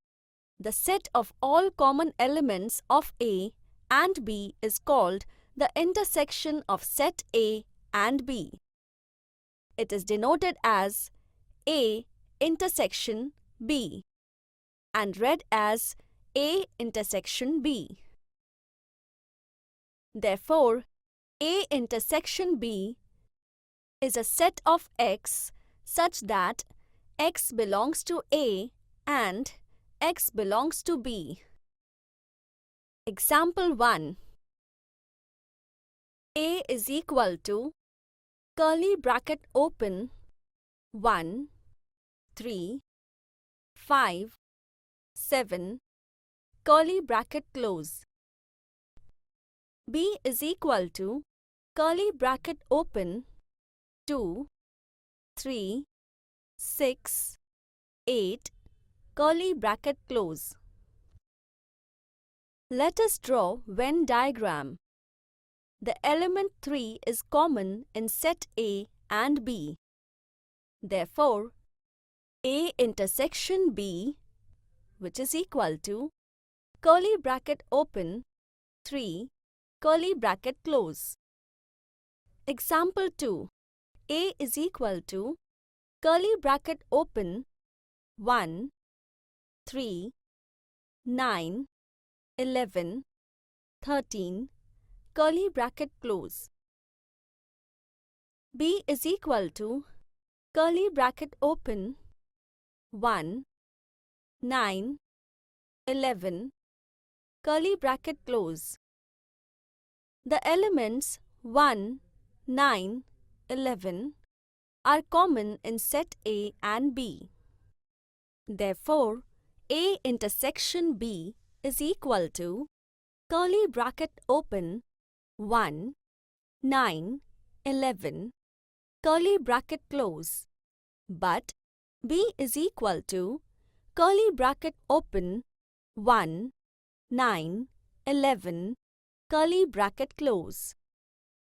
The set of all common elements of A and B is called the intersection of set A and B. It is denoted as A intersection B and read as A intersection B. Therefore, A intersection B is a set of X such that X belongs to A and X belongs to B. Example 1. A is equal to curly bracket open 1, 3, 5, 7, curly bracket close. B is equal to curly bracket open 2, 3, 6, 8, curly bracket close. Let us draw Venn diagram. The element 3 is common in set A and B. Therefore, A intersection B, which is equal to curly bracket open 3, curly bracket close. Example 2. A is equal to curly bracket open 1, 3, 9, 11, 13, curly bracket close. B is equal to curly bracket open 1, 9, 11, curly bracket close. The elements 1, 9, 11 are common in set A and B. Therefore, A intersection B is equal to curly bracket open 1, 9, 11, curly bracket close. But B is equal to curly bracket open 1, 9, 11, curly bracket close.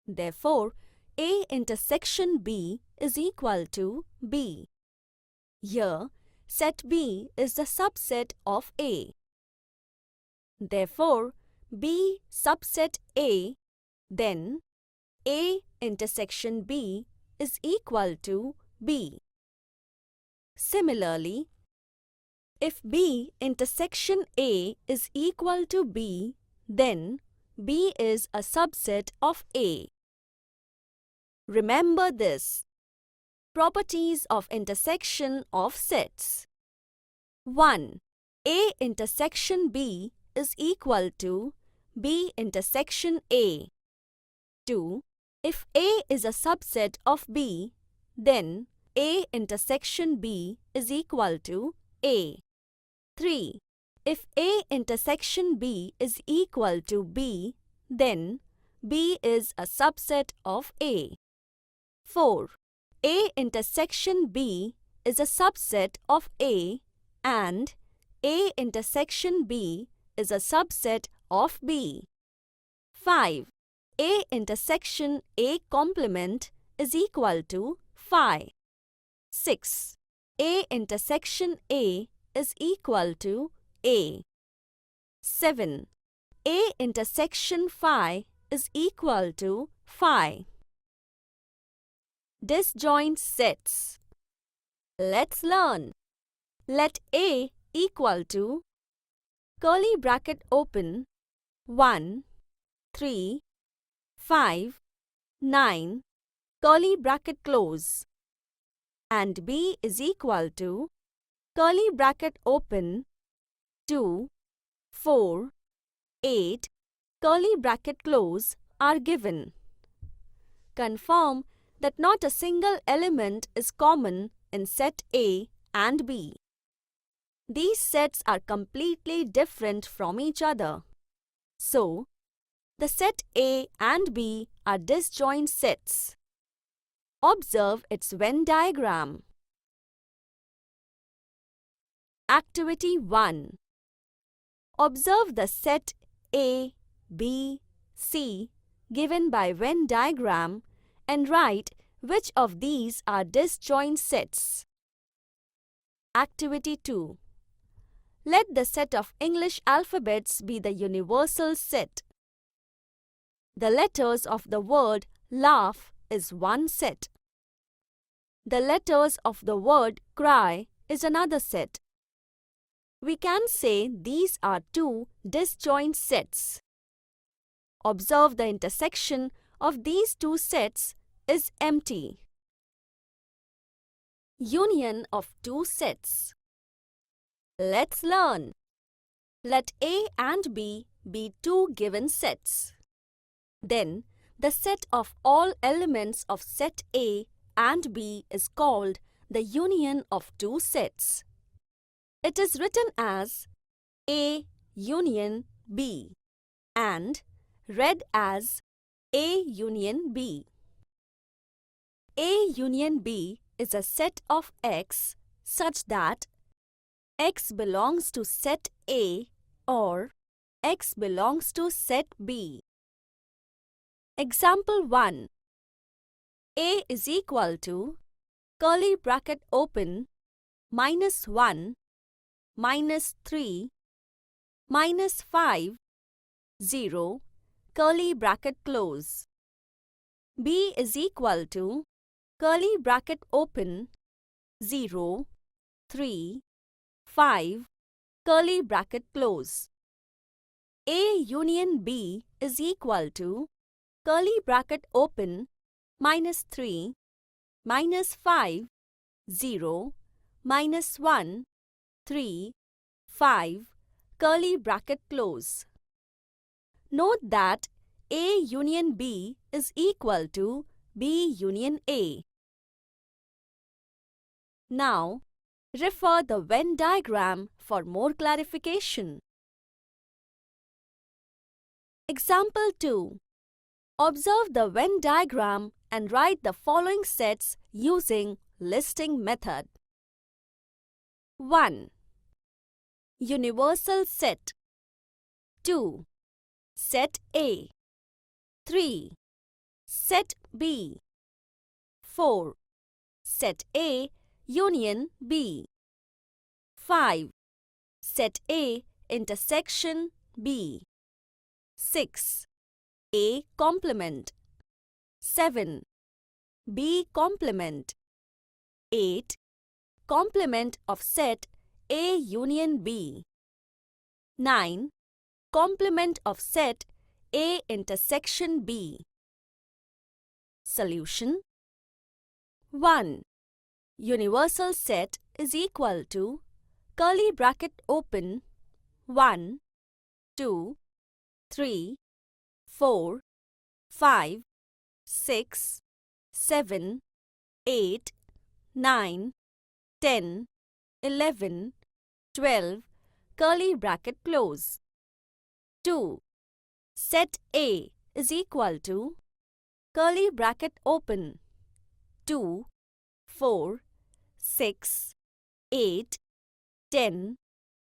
Therefore, A intersection B is equal to B. Here, set B is the subset of A. Therefore, B subset A, then A intersection B is equal to B. Similarly, if B intersection A is equal to B, then B is a subset of A. Remember this. Properties of intersection of sets. 1. A intersection B is equal to B intersection A. 2. If A is a subset of B, then A intersection B is equal to A. 3. If A intersection B is equal to B, then B is a subset of A. 4. A intersection B is a subset of A and A intersection B is a subset of B. 5. A intersection A complement is equal to phi. 6. A intersection A is equal to A. 7. A intersection phi is equal to phi. Disjoint sets. Let's learn. Let A equal to curly bracket open 1, 3, 5, 9, curly bracket close, and B is equal to curly bracket open 2, 4, 8, curly bracket close are given. Confirm that not a single element is common in set A and B. These sets are completely different from each other. So, the set A and B are disjoint sets. Observe its Venn diagram. Activity 1. Observe the set A, B, C given by Venn diagram and write which of these are disjoint sets. Activity 2. Let the set of English alphabets be the universal set. The letters of the word laugh is one set. The letters of the word cry is another set. We can say these are two disjoint sets. Observe the intersection of these two sets is empty. Union of two sets. Let's learn. Let A and B be two given sets. Then, the set of all elements of set A and B is called the union of two sets. It is written as A union B and read as A union B. A union B is a set of X such that X belongs to set A or X belongs to set B. Example 1. A is equal to curly bracket open -1, -3, -5, 0, curly bracket close. B is equal to curly bracket open 0, 3, 5, curly bracket close. A union B is equal to curly bracket open -3, -5, 0, -1, 3, 5, curly bracket close. Note that A union B is equal to B union A. Now, refer the Venn diagram for more clarification. Example 2. Observe the Venn diagram and write the following sets using listing method. 1. Universal set. 2. Set A. 3. Set B. 4. Set A union B. 5. Set A intersection B. 6. A complement. 7. B complement. 8. Complement of set A union B. 9. Complement of set A intersection B. Solution. 1. Universal set is equal to curly bracket open 1, 2, 3, 4, 5, 6, 7, 8, 9, 10, 11, 12, curly bracket close. 2. Set A is equal to curly bracket open 2, 4, 6, 8, 10,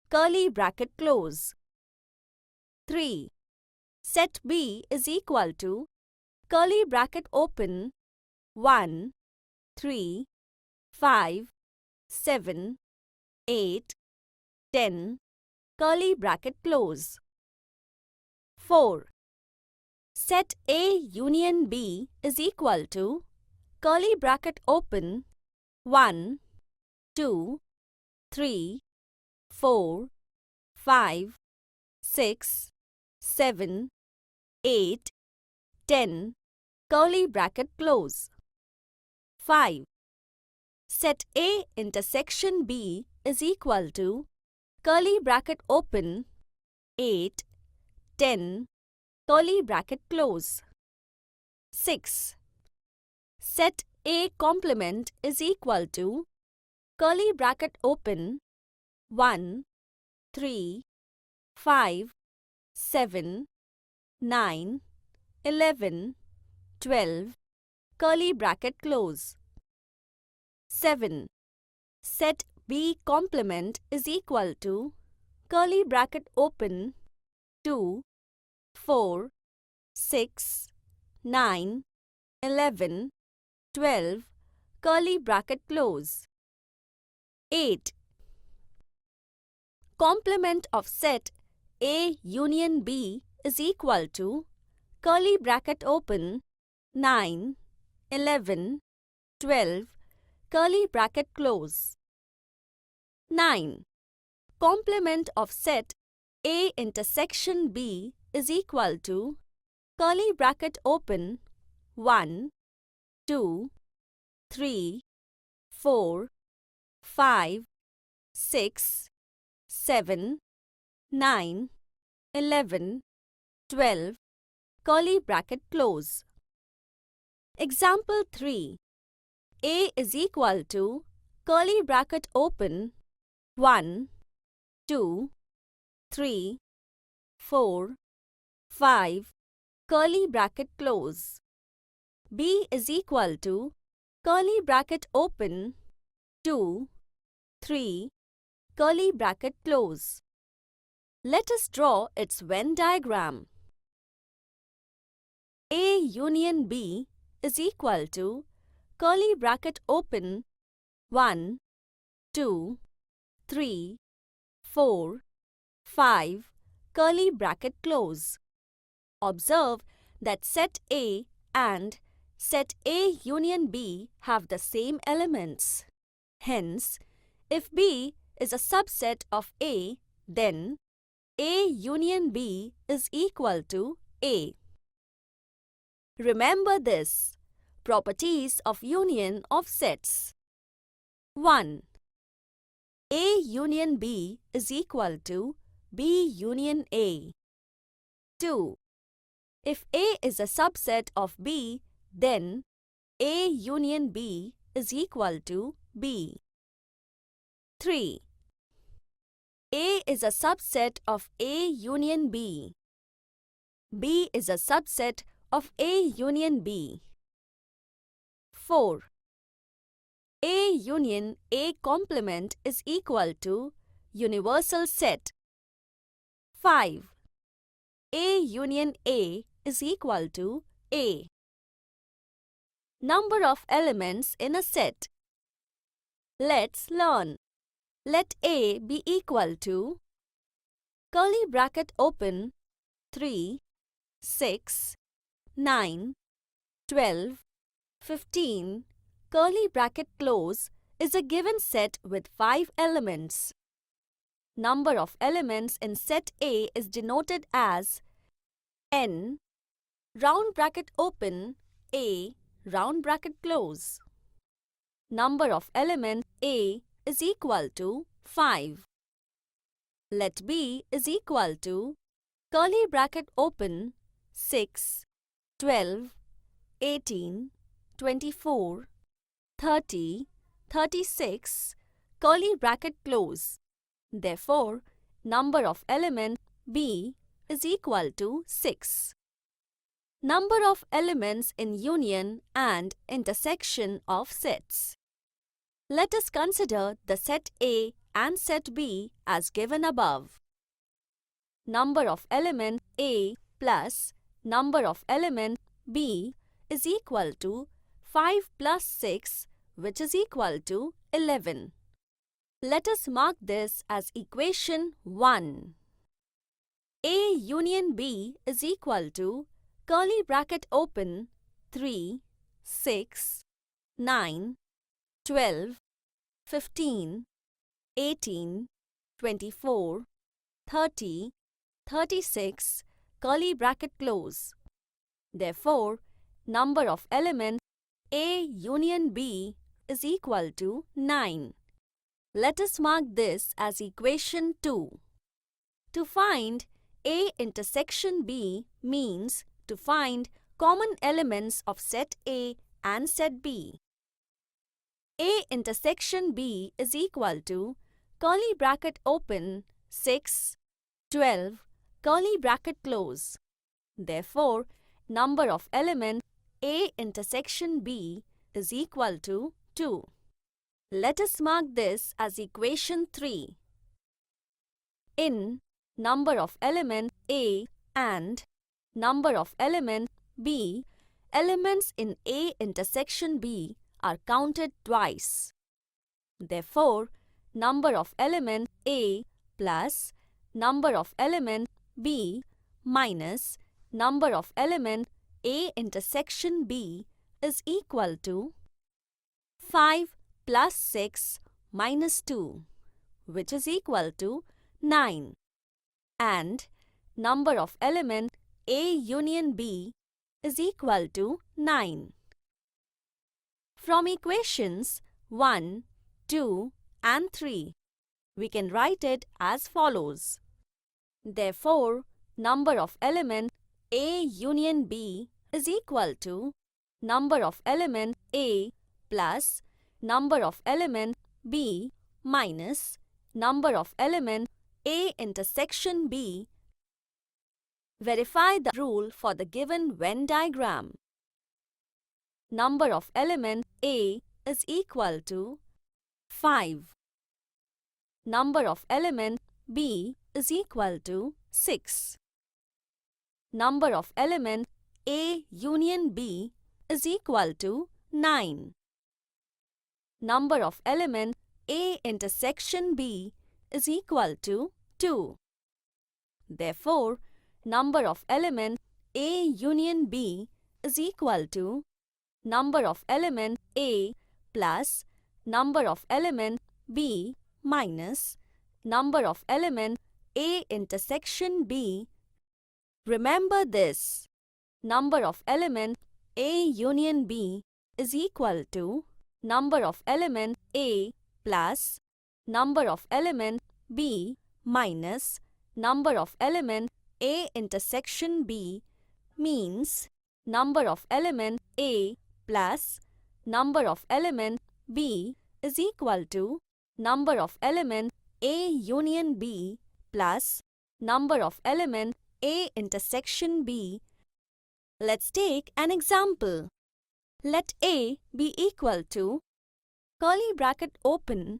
curly bracket close. 3. Set B is equal to curly bracket open 1, 3, 5, 7, 8, 10, curly bracket close. 4. Set A union B is equal to curly bracket open 1, 2, 3, 4, 5, 6, 7, 8, 10, curly bracket close. 5. Set A intersection B is equal to curly bracket open 8, 10, curly bracket close. 6. Set A complement is equal to curly bracket open 1, 3, 5, 7, 9, 11, 12, curly bracket close. 7. Set B complement is equal to curly bracket open 2, 4, 6, 9, 11, 12, curly bracket close. 8. Complement of set A union B is equal to curly bracket open 9, 11, 12, curly bracket close. 9. Complement of set A intersection B is equal to curly bracket open 1, 2, 3, 4, 5, 6, 7, 9, 11, 12, curly bracket close. Example 3. A is equal to curly bracket open 1, 2, 3, 4, 5, curly bracket close. B is equal to curly bracket open 2, 3, curly bracket close. Let us draw its Venn diagram. A union B is equal to curly bracket open 1, 2, 3, 4, 5, curly bracket close. Observe that set A and set A union B have the same elements. Hence, if B is a subset of A, then A union B is equal to A. Remember this. Properties of union of sets. 1. A union B is equal to B union A. 2. If A is a subset of B, then A union B is equal to B. 3. A is a subset of A union B. B is a subset of A union B. 4. A union A complement is equal to universal set. 5. A union A is equal to A. Number of elements in a set. Let's learn. Let A be equal to curly bracket open 3, 6, 9, 12, 15, curly bracket close is a given set with 5 elements. Number of elements in set A is denoted as n, round bracket open, A, round bracket close. Number of elements A is equal to 5. Let B is equal to curly bracket open 6, 12, 18, 24, 30, 36, curly bracket close. Therefore, number of elements B is equal to 6. Number of elements in union and intersection of sets. Let us consider the set A and set B as given above. Number of element A plus number of element B is equal to 5 plus 6, which is equal to 11. Let us mark this as equation 1. A union B is equal to curly bracket open 3, 6, 9, 12, 15, 18, 24, 30, 36, curly bracket close. Therefore, number of elements A union B is equal to 9. Let us mark this as equation 2. To find A intersection B means to find common elements of set A and set B. A intersection B is equal to curly bracket open 6, 12, curly bracket close. Therefore, number of elements A intersection B is equal to 2. Let us mark this as equation 3. In number of element A and number of element B, elements in A intersection B are counted twice. Therefore, number of element A plus number of element B minus number of element A intersection B is equal to 5 plus 6 minus 2, which is equal to 9. And number of element A union B is equal to 9. From equations 1, 2 and 3, we can write it as follows. Therefore, number of element A union B is equal to number of element A plus number of element B minus number of element A intersection B. Verify the rule for the given Venn diagram. Number of element A is equal to 5. Number of element B is equal to 6. Number of element A union B is equal to 9. Number of element A intersection B is equal to 2. Therefore, number of element A union B is equal to number of element A plus number of element B minus number of element A intersection B. Remember this. Number of element A union B is equal to number of element A plus number of element B minus number of element A intersection B means number of element A plus number of element B is equal to number of element A union B plus number of element A intersection B. Let's take an example. Let A be equal to curly bracket open,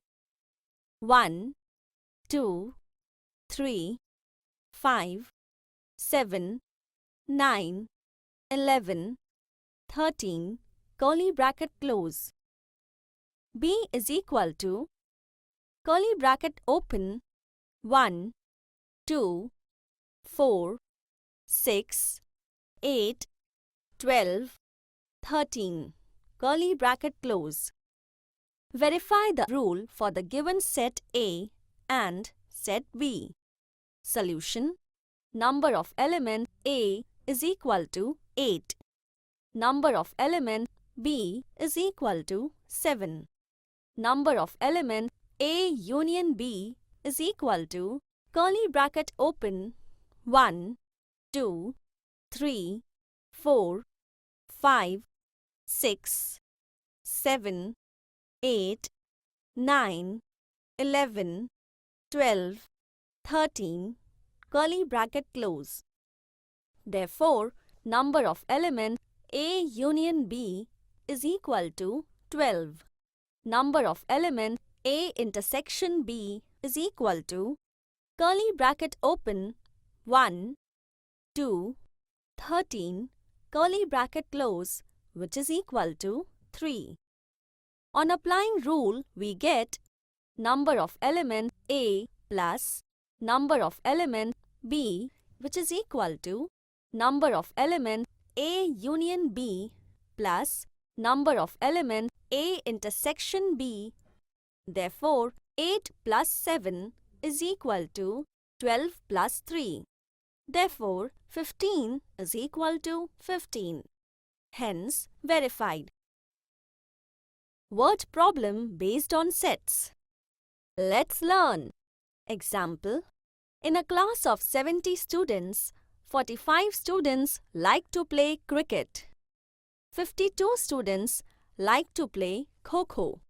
1, 2, 3, 5, 7, 9, 11, 13, curly bracket close. B is equal to curly bracket open, 1, 2, 4, 6, 8, 12, 13, curly bracket close. Verify the rule for the given set A and set B. Solution: number of element A is equal to 8. Number of element B is equal to 7. Number of element A union B is equal to curly bracket open, 1, 2, 3, 4, 5, 6, 7, 8, 9, 11, 12, 13, curly bracket close. Therefore, number of element A union B is equal to 12. Number of element A intersection B is equal to curly bracket open, 1, 2, 13, curly bracket close, which is equal to 3. On applying rule, we get number of element A plus number of element B, which is equal to number of element A union B plus number of element A intersection B. Therefore, 8 plus 7 is equal to 12 plus 3. Therefore, 15 is equal to 15. Hence, verified. Word problem based on sets. Let's learn. Example: in a class of 70 students, 45 students like to play cricket. 52 students like to play Kho-Kho.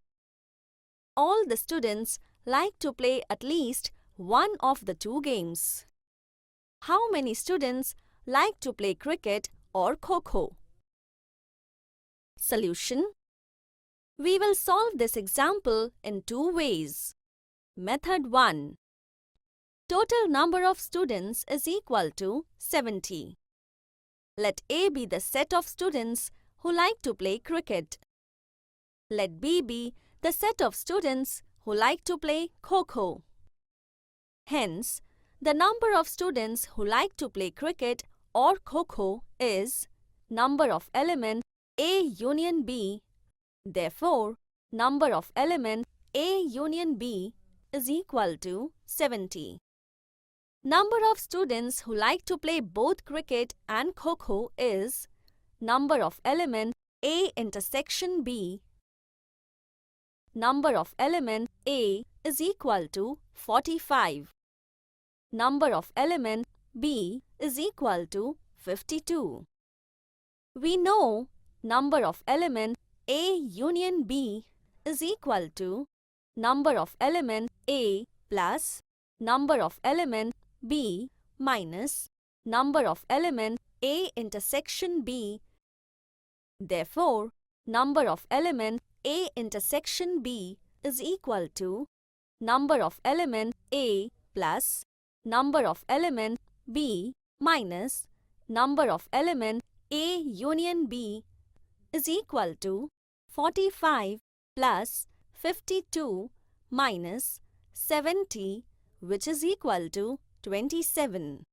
All the students like to play at least one of the two games. How many students like to play cricket or Kho-Kho? Solution: we will solve this example in two ways. Method 1. Total number of students is equal to 70. Let A be the set of students who like to play cricket. Let B be the set of students who like to play Kho-Kho. Hence, the number of students who like to play cricket or Kho-Kho is number of element A union B. Therefore, number of element A union B is equal to 70. Number of students who like to play both cricket and Kho-Kho is number of element A intersection B. Number of element A is equal to 45. Number of element B is equal to 52. We know number of element A union B is equal to number of element A plus number of element B minus number of element A intersection B. Therefore, number of element A intersection B is equal to number of element A plus number of element B minus number of element A union B is equal to 45 plus 52 minus 70, which is equal to 27.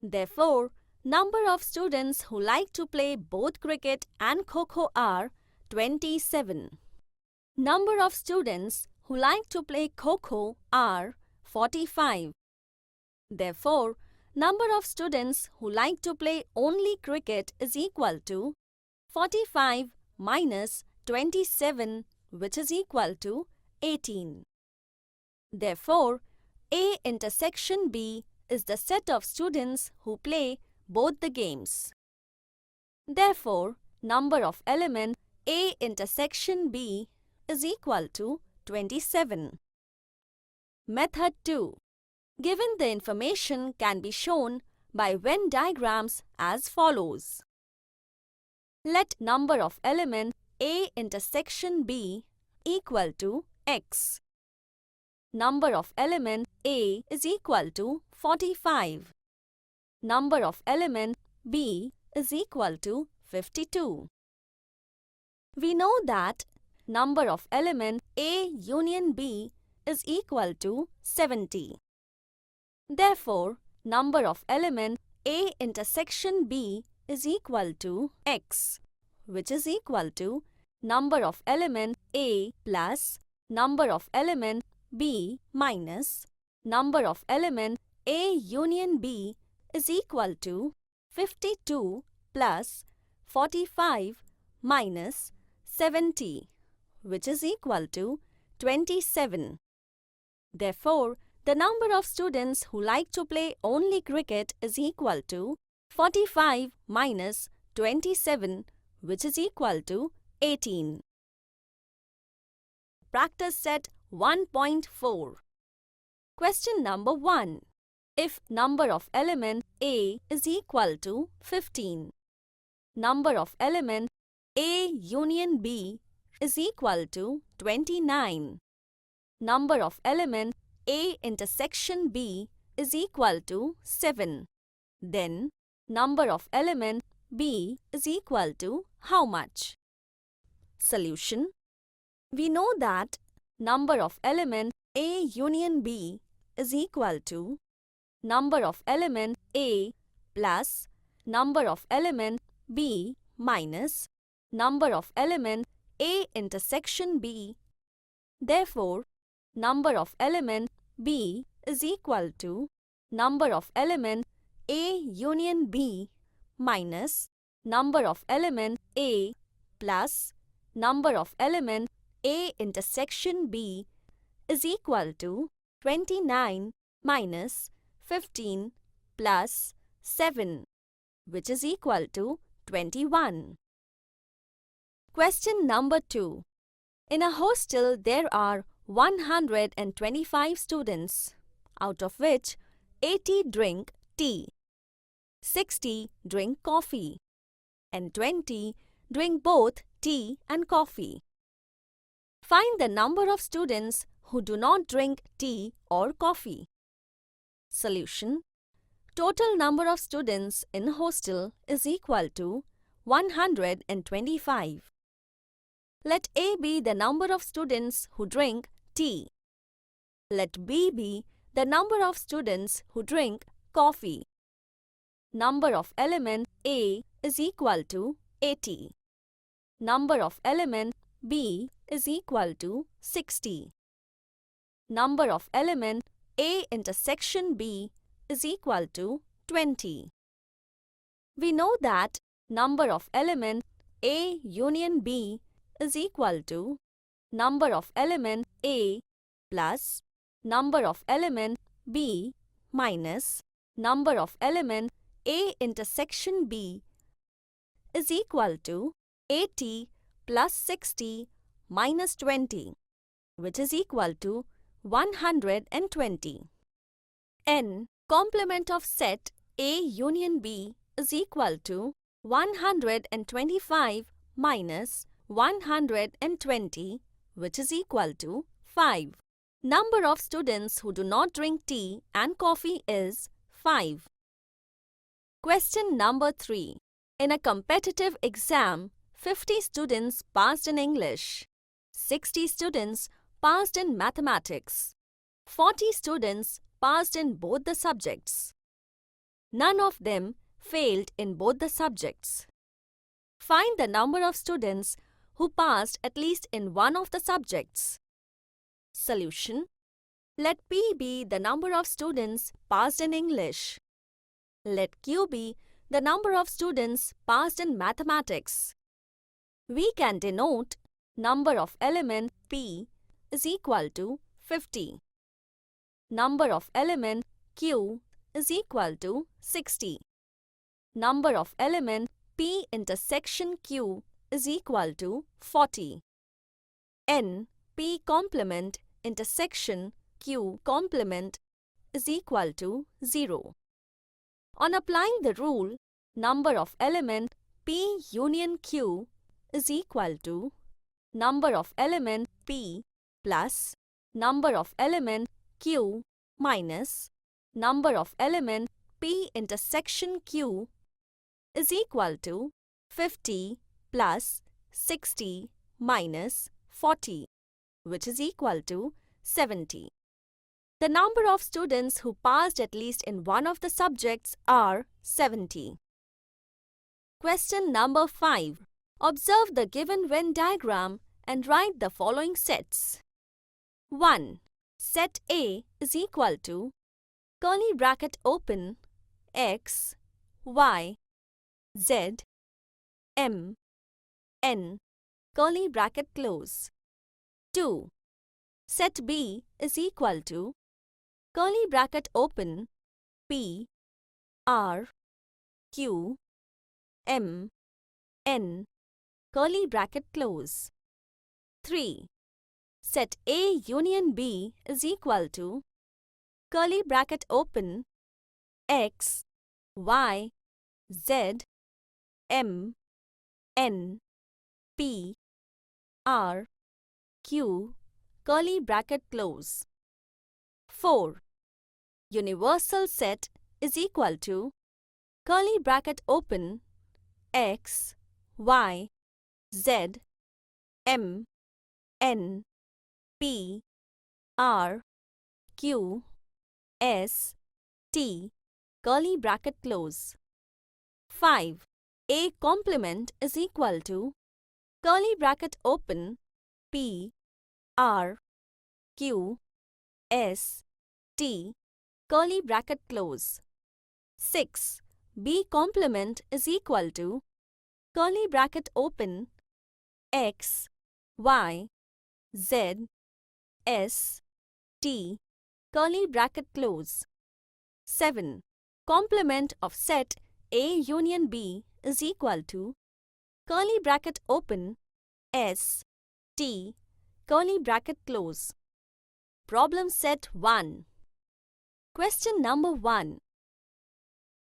Therefore, number of students who like to play both cricket and Kho-Kho are 27. Number of students who like to play Kho-Kho are 45. Therefore, number of students who like to play only cricket is equal to 45 minus 27, which is equal to 18. Therefore, A intersection B is the set of students who play both the games. Therefore, number of element A intersection B is equal to 27. Method 2. Given the information can be shown by Venn diagrams as follows. Let number of element A intersection B equal to x. Number of element A is equal to 45. Number of element B is equal to 52. We know that number of element A union B is equal to 70. Therefore, number of element A intersection B is equal to x, which is equal to number of element A plus number of element B minus number of element A union B is equal to 52 plus 45 minus 70, which is equal to 27. Therefore, the number of students who like to play only cricket is equal to 45 minus 27, which is equal to 18. Practice set 1.4. Question number 1. If number of element A is equal to 15, number of element A union B is equal to 29. Number of element A intersection B is equal to 7. Then, number of element B is equal to how much? Solution. We know that number of element A union B is equal to number of element A plus number of element B minus number of element A intersection B. Therefore, number of element B is equal to number of element A union B minus number of element A plus number of element A intersection B is equal to 29 minus 15 plus 7, which is equal to 21. Question number 2. In a hostel, there are 125 students, out of which 80 drink tea, 60 drink coffee, and 20 drink both tea and coffee. Find the number of students who do not drink tea or coffee. Solution. Total number of students in hostel is equal to 125. Let A be the number of students who drink tea. Let B be the number of students who drink coffee. Number of element A is equal to 80. Number of element B is equal to 60. Number of element A intersection B is equal to 20. We know that number of element A union B is equal to number of element A plus number of element B minus number of element A intersection B is equal to 80 plus 60 minus 20, which is equal to 120. N complement of set A union B is equal to 125 minus 120, which is equal to 5. Number of students who do not drink tea and coffee is 5. Question number 3. In a competitive exam, 50 students passed in English, 60 students passed in mathematics, 40 students passed in both the subjects. None of them failed in both the subjects. Find the number of students who passed at least in one of the subjects. Solution. Let P be the number of students passed in English. Let Q be the number of students passed in mathematics. We can denote number of element P is equal to 50. Number of element Q is equal to 60. Number of element P intersection Q is equal to 40. N P complement intersection Q complement is equal to 0. On applying the rule, number of element P union Q is equal to number of element P plus number of element Q minus number of element P intersection Q is equal to 50 plus 60 minus 40, which is equal to 70. The number of students who passed at least in one of the subjects are 70. Question number 5. Observe the given Venn diagram and write the following sets. 1. Set A is equal to curly bracket open X, Y, Z, M, N, curly bracket close. 2. Set B is equal to curly bracket open P, R, Q, M, N, curly bracket close. 3. Set A union B is equal to curly bracket open X, Y, Z, M, N, P, R, Q, curly bracket close. 4. Universal set is equal to curly bracket open X, Y, Z, M, N, P, R, Q, S, T, curly bracket close. 5. A complement is equal to curly bracket open P, R, Q, S, T, curly bracket close. 6. B complement is equal to curly bracket open X, Y, Z, S, T, curly bracket close. 7. Complement of set A union B is equal to curly bracket open S, T, curly bracket close. Problem set 1. Question number 1.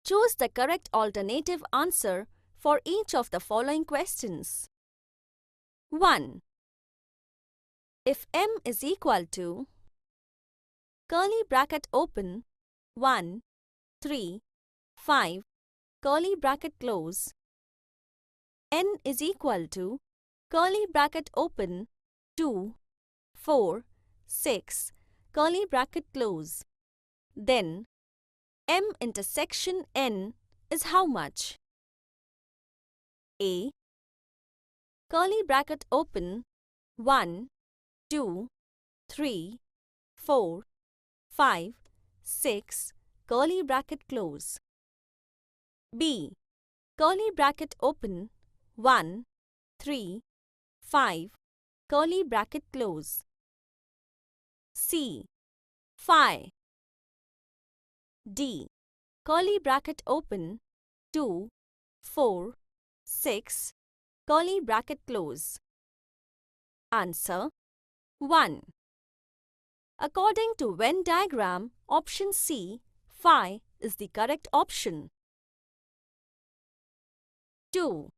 Choose the correct alternative answer for each of the following questions. 1. If M is equal to curly bracket open 1, 3, 5, curly bracket close, N is equal to curly bracket open 2, 4, 6, curly bracket close, then M intersection N is how much? A. Curly bracket open 1, 2, 3, 4, 5, 6, curly bracket close. B. Curly bracket open 1, 3, 5, curly bracket close. C. 5. D. Curly bracket open 2, 4, 6, curly bracket close. Answer 1. According to Venn diagram, option C, phi, is the correct option. 2.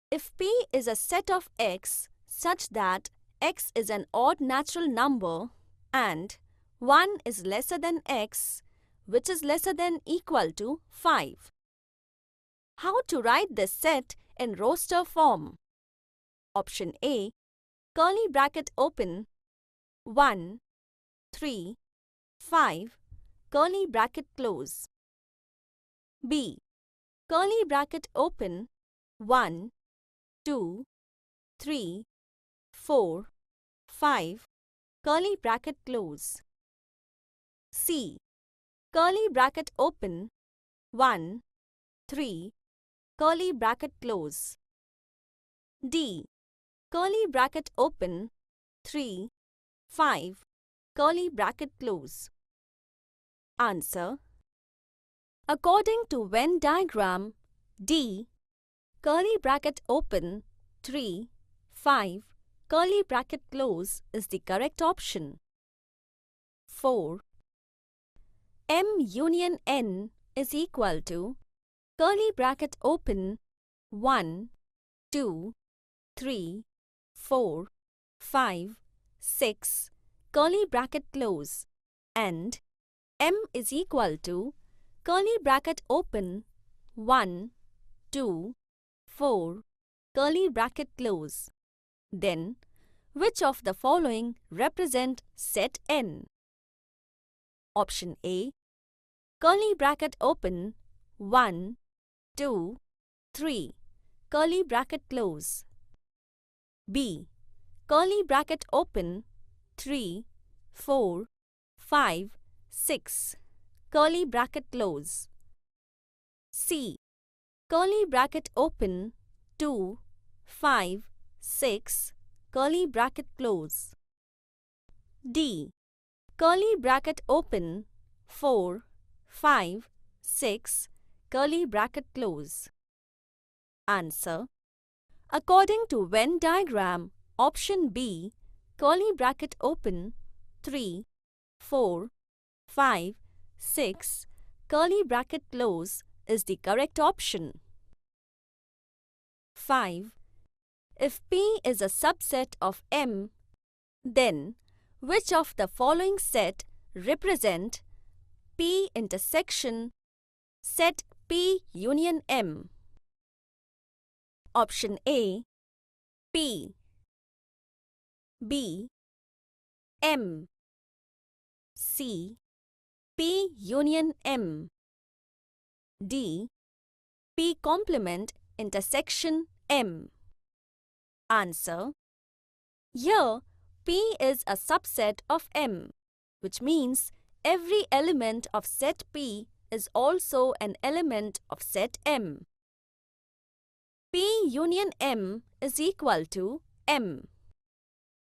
If P is a set of X such that X is an odd natural number and 1 is lesser than X, which is lesser than equal to 5. How to write this set in roster form? Option A, curly bracket open 1, 3, 5, curly bracket close. B. Curly bracket open 1, 2, 3, 4, 5, curly bracket close. C. Curly bracket open 1, 3, curly bracket close. D. Curly bracket open 3, 5, curly bracket close. Answer. According to Venn diagram, D. Curly bracket open 3, 5, curly bracket close is the correct option. 4. M union N is equal to curly bracket open 1, 2, 3, 4, 5, 6, curly bracket close, and m is equal to curly bracket open 1, 2, 4, curly bracket close. Then, which of the following represent set n? Option A, curly bracket open 1, 2, 3, curly bracket close. B, curly bracket open 3, 4, 5, 6, curly bracket close. C, curly bracket open 2, 5, 6, curly bracket close. D, curly bracket open 4, 5, 6, curly bracket close. Answer: according to Venn diagram, option B, curly bracket open 3, 4, 5, 6, curly bracket close is the correct option. 5. If P is a subset of M, then which of the following set represent P intersection set P union M? Option A, P, B, M, C, P union M, D, P complement intersection M. Answer: here P is a subset of M, which means every element of set P is also an element of set M. P union M is equal to M.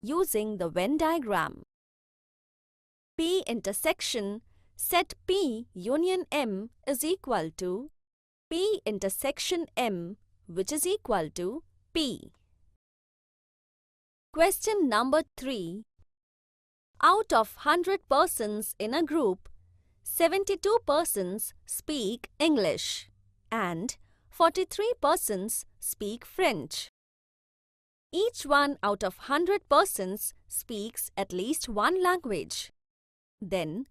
Using the Venn diagram, P intersection set P union M is equal to P intersection M, which is equal to P. Question number 3. Out of 100 persons in a group, 72 persons speak English and 43 persons speak French. Each one out of 100 persons speaks at least one language. Then,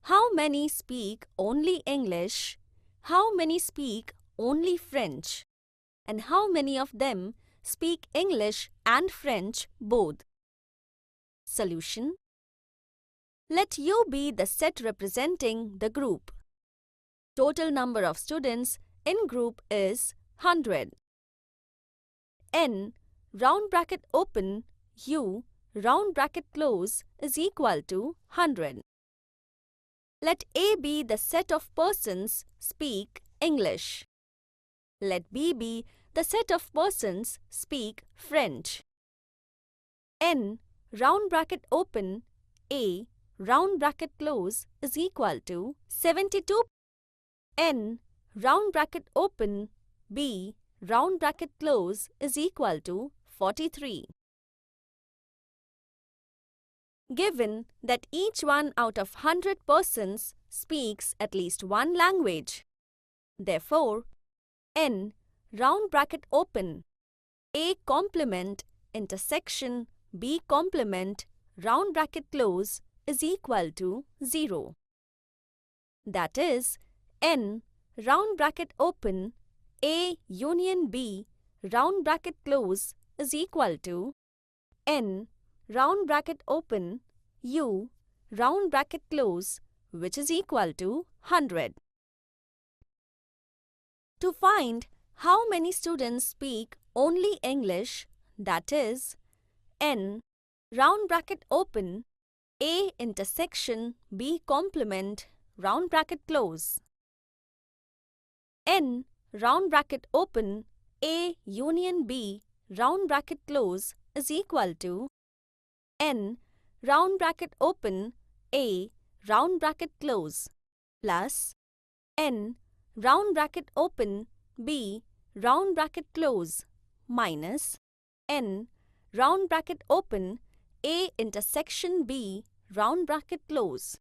how many speak only English, how many speak only French, and how many of them speak English and French both? Solution: let U be the set representing the group. Total number of students in group is 100. N round bracket open U round bracket close is equal to 100. Let A be the set of persons speak English. Let B be the set of persons speak French. N round bracket open A round bracket close is equal to 72. N round bracket open B round bracket close is equal to 43. Given that each one out of 100 persons speaks at least one language, therefore, N round bracket open A complement intersection B complement round bracket close is equal to 0. That is, N round bracket open A union B round bracket close is equal to N round bracket open U round bracket close, which is equal to 100. To find how many students speak only English, that is, N round bracket open A intersection B complement round bracket close. N round bracket open A union B round bracket close is equal to N round bracket open A round bracket close plus N round bracket open B round bracket close minus N round bracket open A intersection B round bracket close.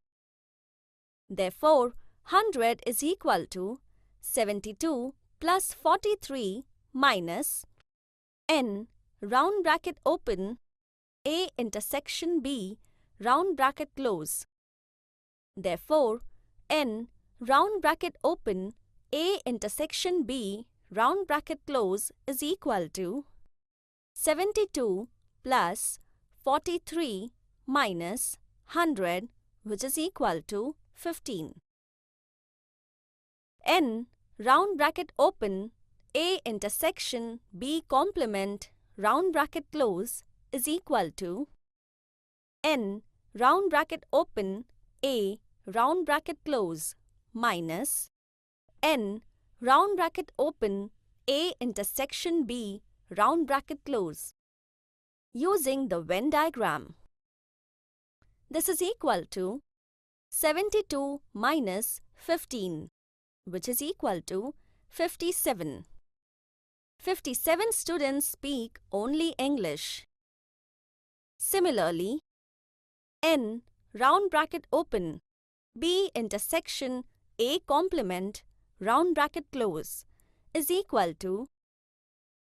Therefore, 100 is equal to 72 plus 43 minus N round bracket open A intersection B, round bracket close. Therefore, N, round bracket open, A intersection B, round bracket close is equal to 72 plus 43 minus 100, which is equal to 15. N, round bracket open, A intersection B complement, round bracket close is equal to N, round bracket open, A, round bracket close, minus N, round bracket open, A intersection B, round bracket close. Using the Venn diagram, this is equal to 72 minus 15, which is equal to 57. 57 students speak only English. Similarly, N, round bracket open, B intersection A complement, round bracket close is equal to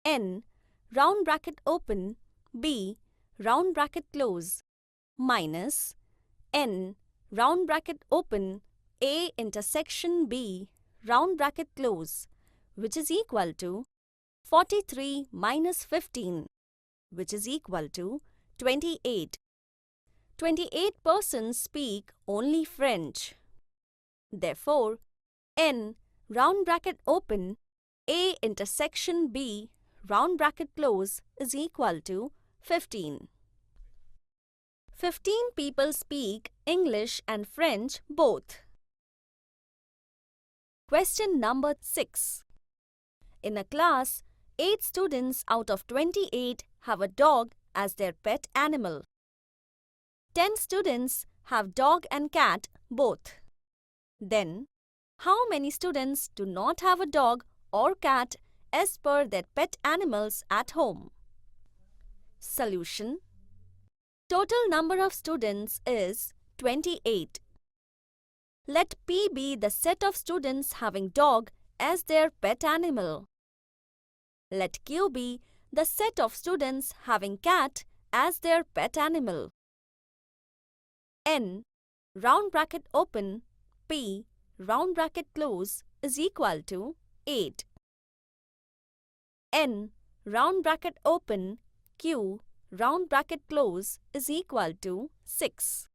N, round bracket open, B, round bracket close, minus N, round bracket open, A intersection B, round bracket close, which is equal to 43 minus 15, which is equal to 28. 28 persons speak only French. Therefore, N, round bracket open, A intersection B, round bracket close is equal to 15. 15 people speak English and French both. Question number 6. In a class, 8 students out of 28 have a dog as their pet animal. 10 students have dog and cat both. Then, how many students do not have a dog or cat as per their pet animals at home? Solution. Total number of students is 28. Let P be the set of students having dog as their pet animal. Let Q be the set of students having cat as their pet animal. N, round bracket open, P, round bracket close is equal to 8. N, round bracket open, Q, round bracket close is equal to 6.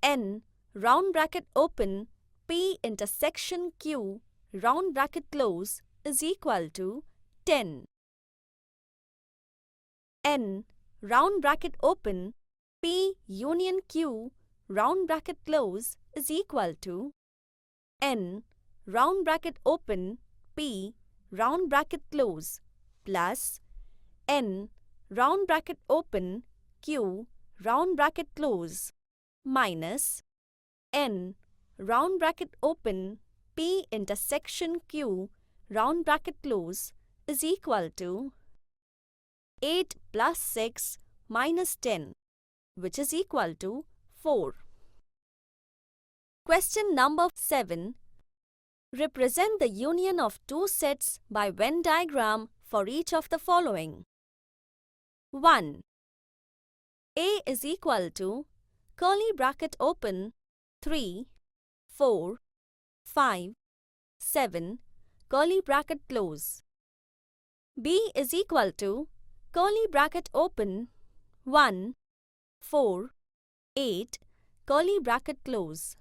N, round bracket open, P intersection Q, round bracket close is equal to 10. N, round bracket open, P union Q, round bracket close is equal to N, round bracket open, P, round bracket close, plus N, round bracket open, Q, round bracket close, minus N, round bracket open, P intersection Q, round bracket close is equal to 8 plus 6 minus 10, which is equal to 4. Question number 7. Represent the union of two sets by Venn diagram for each of the following. 1. A is equal to curly bracket open 3, 4, 5, 7, curly bracket close. B is equal to curly bracket open 1, 4, 8, curly bracket close.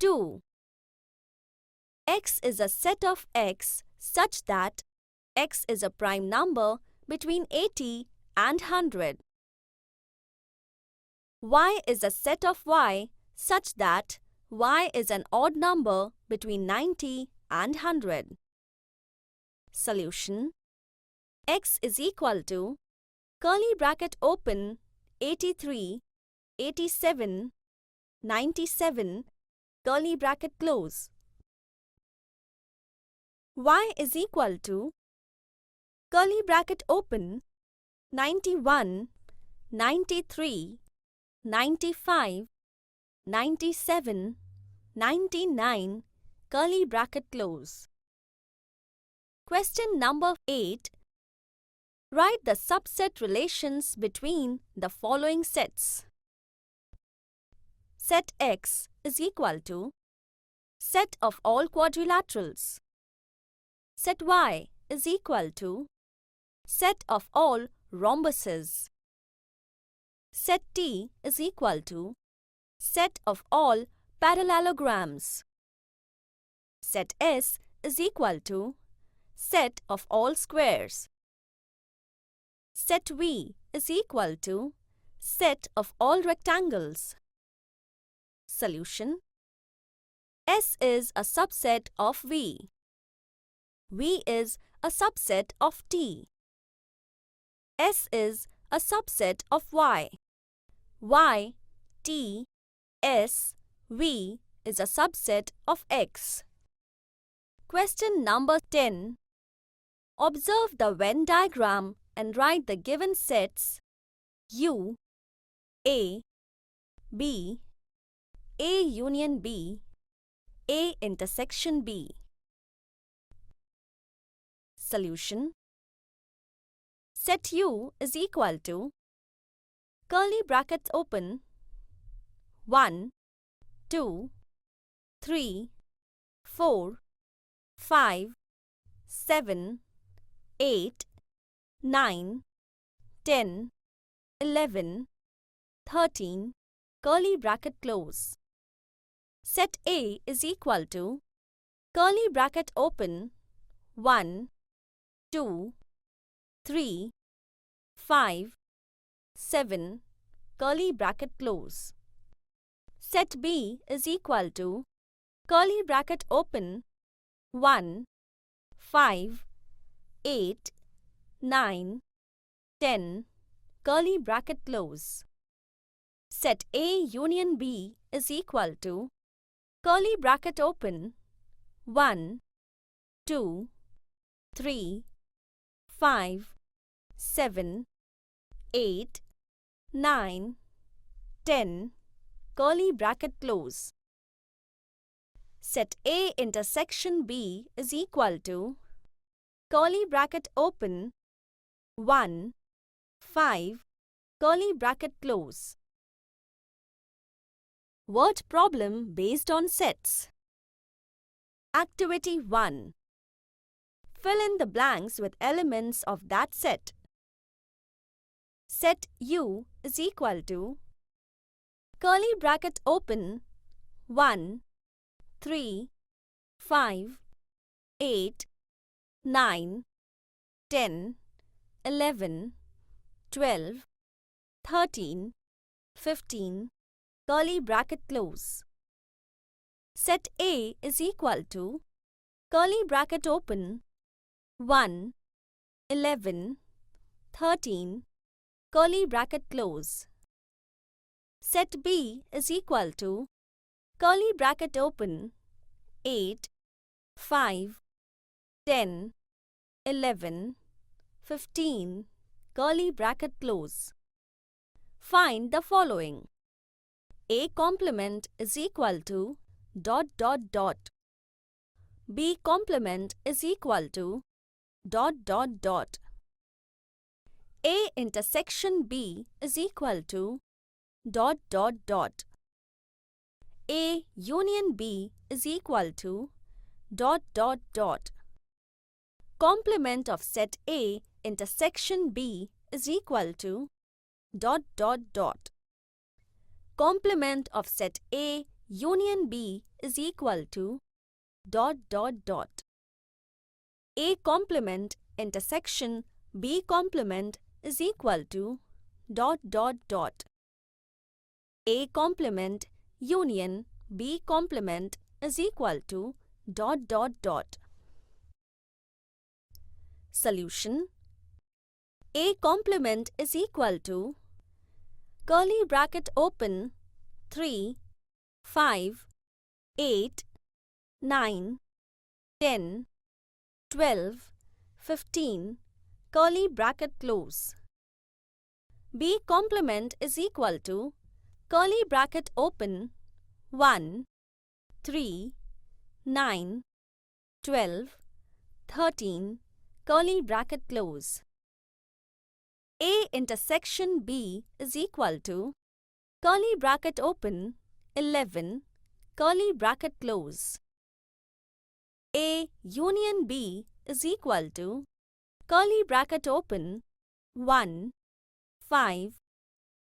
2. X is a set of X such that X is a prime number between 80 and 100. Y is a set of Y such that Y is an odd number between 90 and 100. Solution. X is equal to curly bracket open 83, 87, 97, curly bracket close. Y is equal to curly bracket open 91, 93, 95, 97, 99, curly bracket close. Question number 8. Write the subset relations between the following sets. Set X is equal to set of all quadrilaterals. Set Y is equal to set of all rhombuses. Set T is equal to set of all parallelograms. Set S is equal to set of all squares. Set V is equal to set of all rectangles. Solution: S is a subset of V. V is a subset of T. S is a subset of Y. Y, T, S, V is a subset of X. Question number 10. Observe the Venn diagram and write the given sets U, A, B, A union B, A intersection B. Solution: Set U is equal to curly brackets open 1, 2, 3, 4, 5, 7, 8, 9, 10, 11, 13, curly bracket close. Set A is equal to curly bracket open 1, 2, 3, 5, 7, curly bracket close. Set B is equal to curly bracket open 1, 5, 8, 9, 10, curly bracket close. Set A union B is equal to curly bracket open 1, 2, 3, 5, 7, 8, 9, 10, curly bracket close. Set A intersection B is equal to curly bracket open 1, 5, curly bracket close. Word problem based on sets. Activity 1. Fill in the blanks with elements of that set. Set U is equal to curly bracket open 1, 3, 5, 8, 9, 10, 11, 12, 13, 15, curly bracket close. Set A is equal to curly bracket open 1, 11, 13, curly bracket close. Set B is equal to curly bracket open 8, 5, 10, 11, 15, curly bracket close. Find the following. A complement is equal to ... B complement is equal to ... A intersection B is equal to ... A union B is equal to ... Complement of set A intersection B is equal to ... Complement of set A union B is equal to ... A complement intersection B complement is equal to ... A complement union B complement is equal to ... Solution: A complement is equal to curly bracket open 3, 5, 8, 9, 10, 12, 15, curly bracket close. B complement is equal to curly bracket open 1, 3, 9, 12, 13, curly bracket close. A intersection B is equal to curly bracket open 11 curly bracket close. A union B is equal to curly bracket open 1 5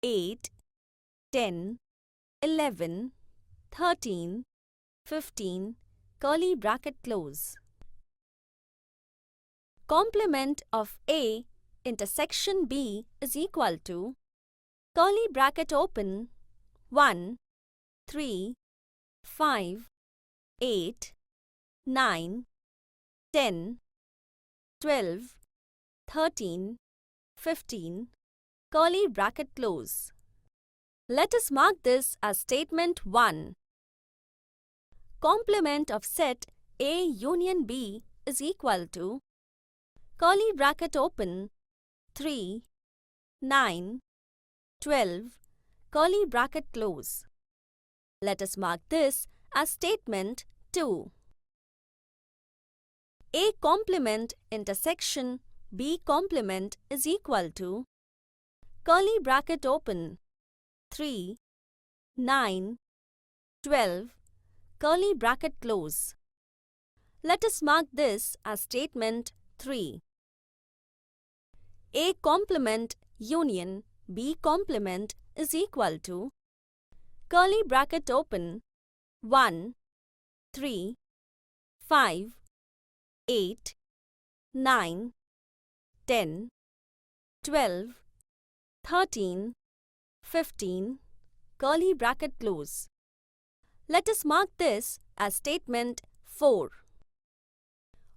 8 10 11 13 15 curly bracket close. Complement of A intersection B is equal to curly bracket open 1 3 5 8 9 10 12 13 15 curly bracket close. Let us mark this as statement 1. Complement of set A union B is equal to curly bracket open 3 9 12 curly bracket close. Let us mark this as statement 2. A complement intersection B complement is equal to curly bracket open 3 9 12 curly bracket close. Let us mark this as statement 3. A complement union B complement is equal to curly bracket open 1 3 5 8 9 10 12 13 15 curly bracket close. Let us mark this as statement 4.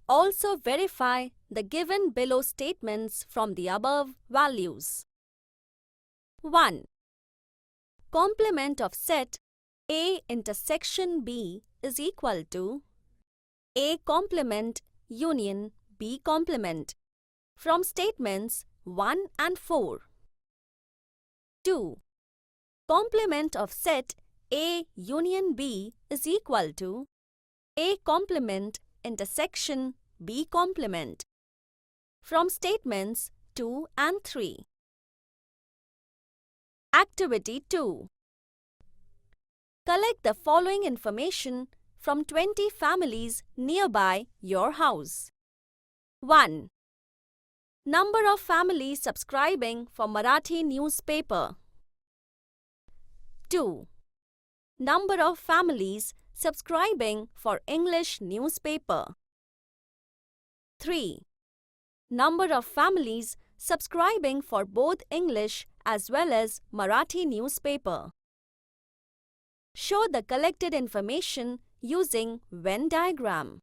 Also verify the given below statements from the above values. 1. Complement of set A intersection B is equal to A complement union B complement from statements 1 and 4. 2. Complement of set A union B is equal to A complement intersection B complement from statements 2 and 3. Activity 2. Collect the following information from 20 families nearby your house. 1. Number of families subscribing for Marathi newspaper. 2. Number of families subscribing for English newspaper. 3. Number of families subscribing for both English as well as Marathi newspaper. Show the collected information using Venn diagram.